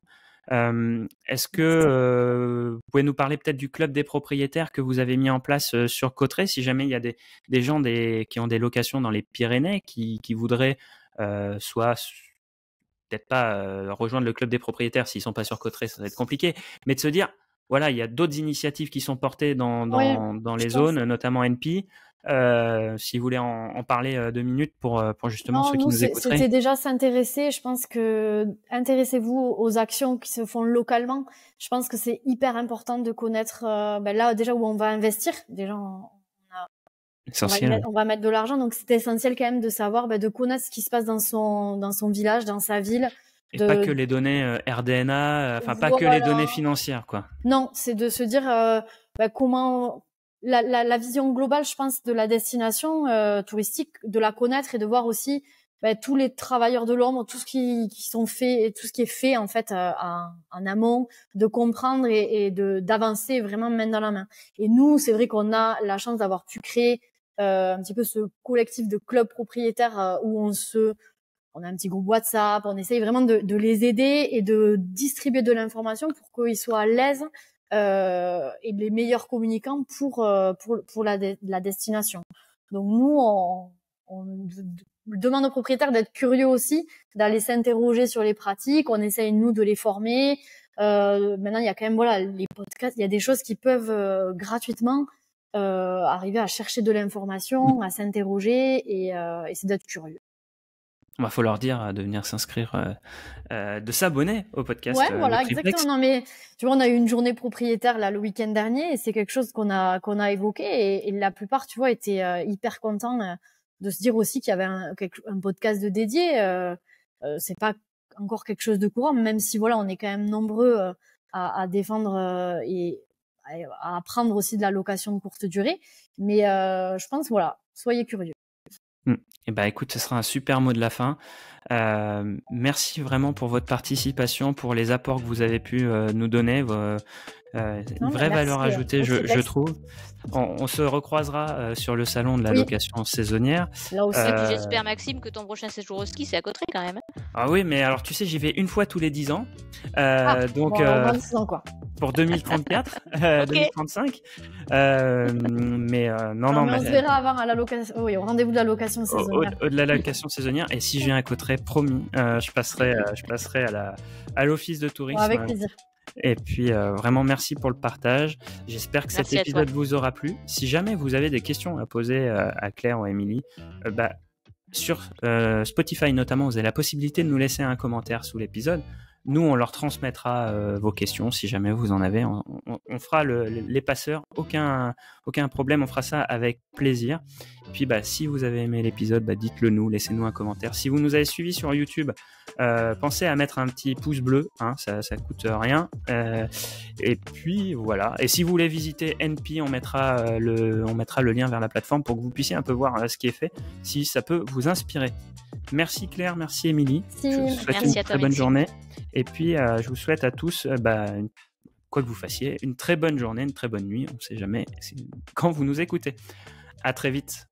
Est-ce que vous pouvez nous parler peut-être du club des propriétaires que vous avez mis en place sur Cauterets, si jamais il y a des gens qui ont des locations dans les Pyrénées qui voudraient soit peut-être pas rejoindre le club des propriétaires s'ils sont pas sur Cauterets, ça va être compliqué, mais de se dire voilà, il y a d'autres initiatives qui sont portées dans les zones, notamment NP. Si vous voulez en parler 2 minutes pour justement ceux qui nous écouteraient. C'était déjà s'intéresser. Je pense que intéressez-vous aux actions qui se font localement. Je pense que c'est hyper important de connaître là déjà où on va investir. Déjà, on va mettre de l'argent, donc c'est essentiel quand même de savoir, de connaître ce qui se passe dans son village, dans sa ville. Et pas que les données RDNA, pas que les données financières, quoi. Non, c'est de se dire comment la vision globale, je pense, de la destination touristique, de la connaître et de voir aussi tous les travailleurs de l'ombre, tout ce qui sont faits et tout ce qui est fait en fait en amont, de comprendre et d'avancer vraiment main dans la main. Et nous, c'est vrai qu'on a la chance d'avoir pu créer un petit peu ce collectif de clubs propriétaires où on a un petit groupe WhatsApp, on essaye vraiment de les aider et de distribuer de l'information pour qu'ils soient à l'aise et les meilleurs communicants pour la destination. Donc nous, on demande aux propriétaires d'être curieux aussi, d'aller s'interroger sur les pratiques. On essaye nous de les former. Maintenant, il y a quand même les podcasts. Il y a des choses qui peuvent gratuitement arriver à chercher de l'information, à s'interroger et c'est d'être curieux. Il faut leur dire de venir s'inscrire, de s'abonner au podcast. Ouais, voilà, exactement. Non, mais tu vois, on a eu une journée propriétaire là le week-end dernier et c'est quelque chose qu'on a évoqué et la plupart, tu vois, étaient hyper contents de se dire aussi qu'il y avait un podcast de dédié. C'est pas encore quelque chose de courant, même si voilà, on est quand même nombreux à défendre et à apprendre aussi de la location de courte durée. Mais je pense, voilà, soyez curieux. Et écoute, ce sera un super mot de la fin. Merci vraiment pour votre participation, pour les apports que vous avez pu nous donner. Une vraie valeur ajoutée, je trouve. On se recroisera sur le salon de la location saisonnière. Là aussi, et puis j'espère, Maxime, que ton prochain séjour au ski, c'est à Cauterets quand même. Ah oui, mais alors tu sais, j'y vais une fois tous les 10 ans. Donc, 26 ans, quoi. Pour 2034, 2035. Mais on se verra avant à la location. Oui, au rendez-vous de la location saisonnière. De la location saisonnière. Et si je viens à Cauterets, promis, je passerai à l'office de tourisme. Avec plaisir. Et puis vraiment merci pour le partage. J'espère que cet épisode vous aura plu. Si jamais vous avez des questions à poser à Claire ou à Émilie, sur Spotify notamment, vous avez la possibilité de nous laisser un commentaire sous l'épisode. Nous, on leur transmettra vos questions si jamais vous en avez. On fera les passeurs, aucun problème, on fera ça avec plaisir. Et puis, si vous avez aimé l'épisode, dites-le nous, laissez-nous un commentaire. Si vous nous avez suivis sur YouTube, pensez à mettre un petit pouce bleu, hein, ça coûte rien. Et puis voilà. Et si vous voulez visiter NP, on mettra le lien vers la plateforme pour que vous puissiez un peu voir ce qui est fait, si ça peut vous inspirer. Merci Claire, merci Émilie. Je vous souhaite une très bonne journée. Et puis, je vous souhaite à tous, quoi que vous fassiez, une très bonne journée, une très bonne nuit. On ne sait jamais quand vous nous écoutez. À très vite.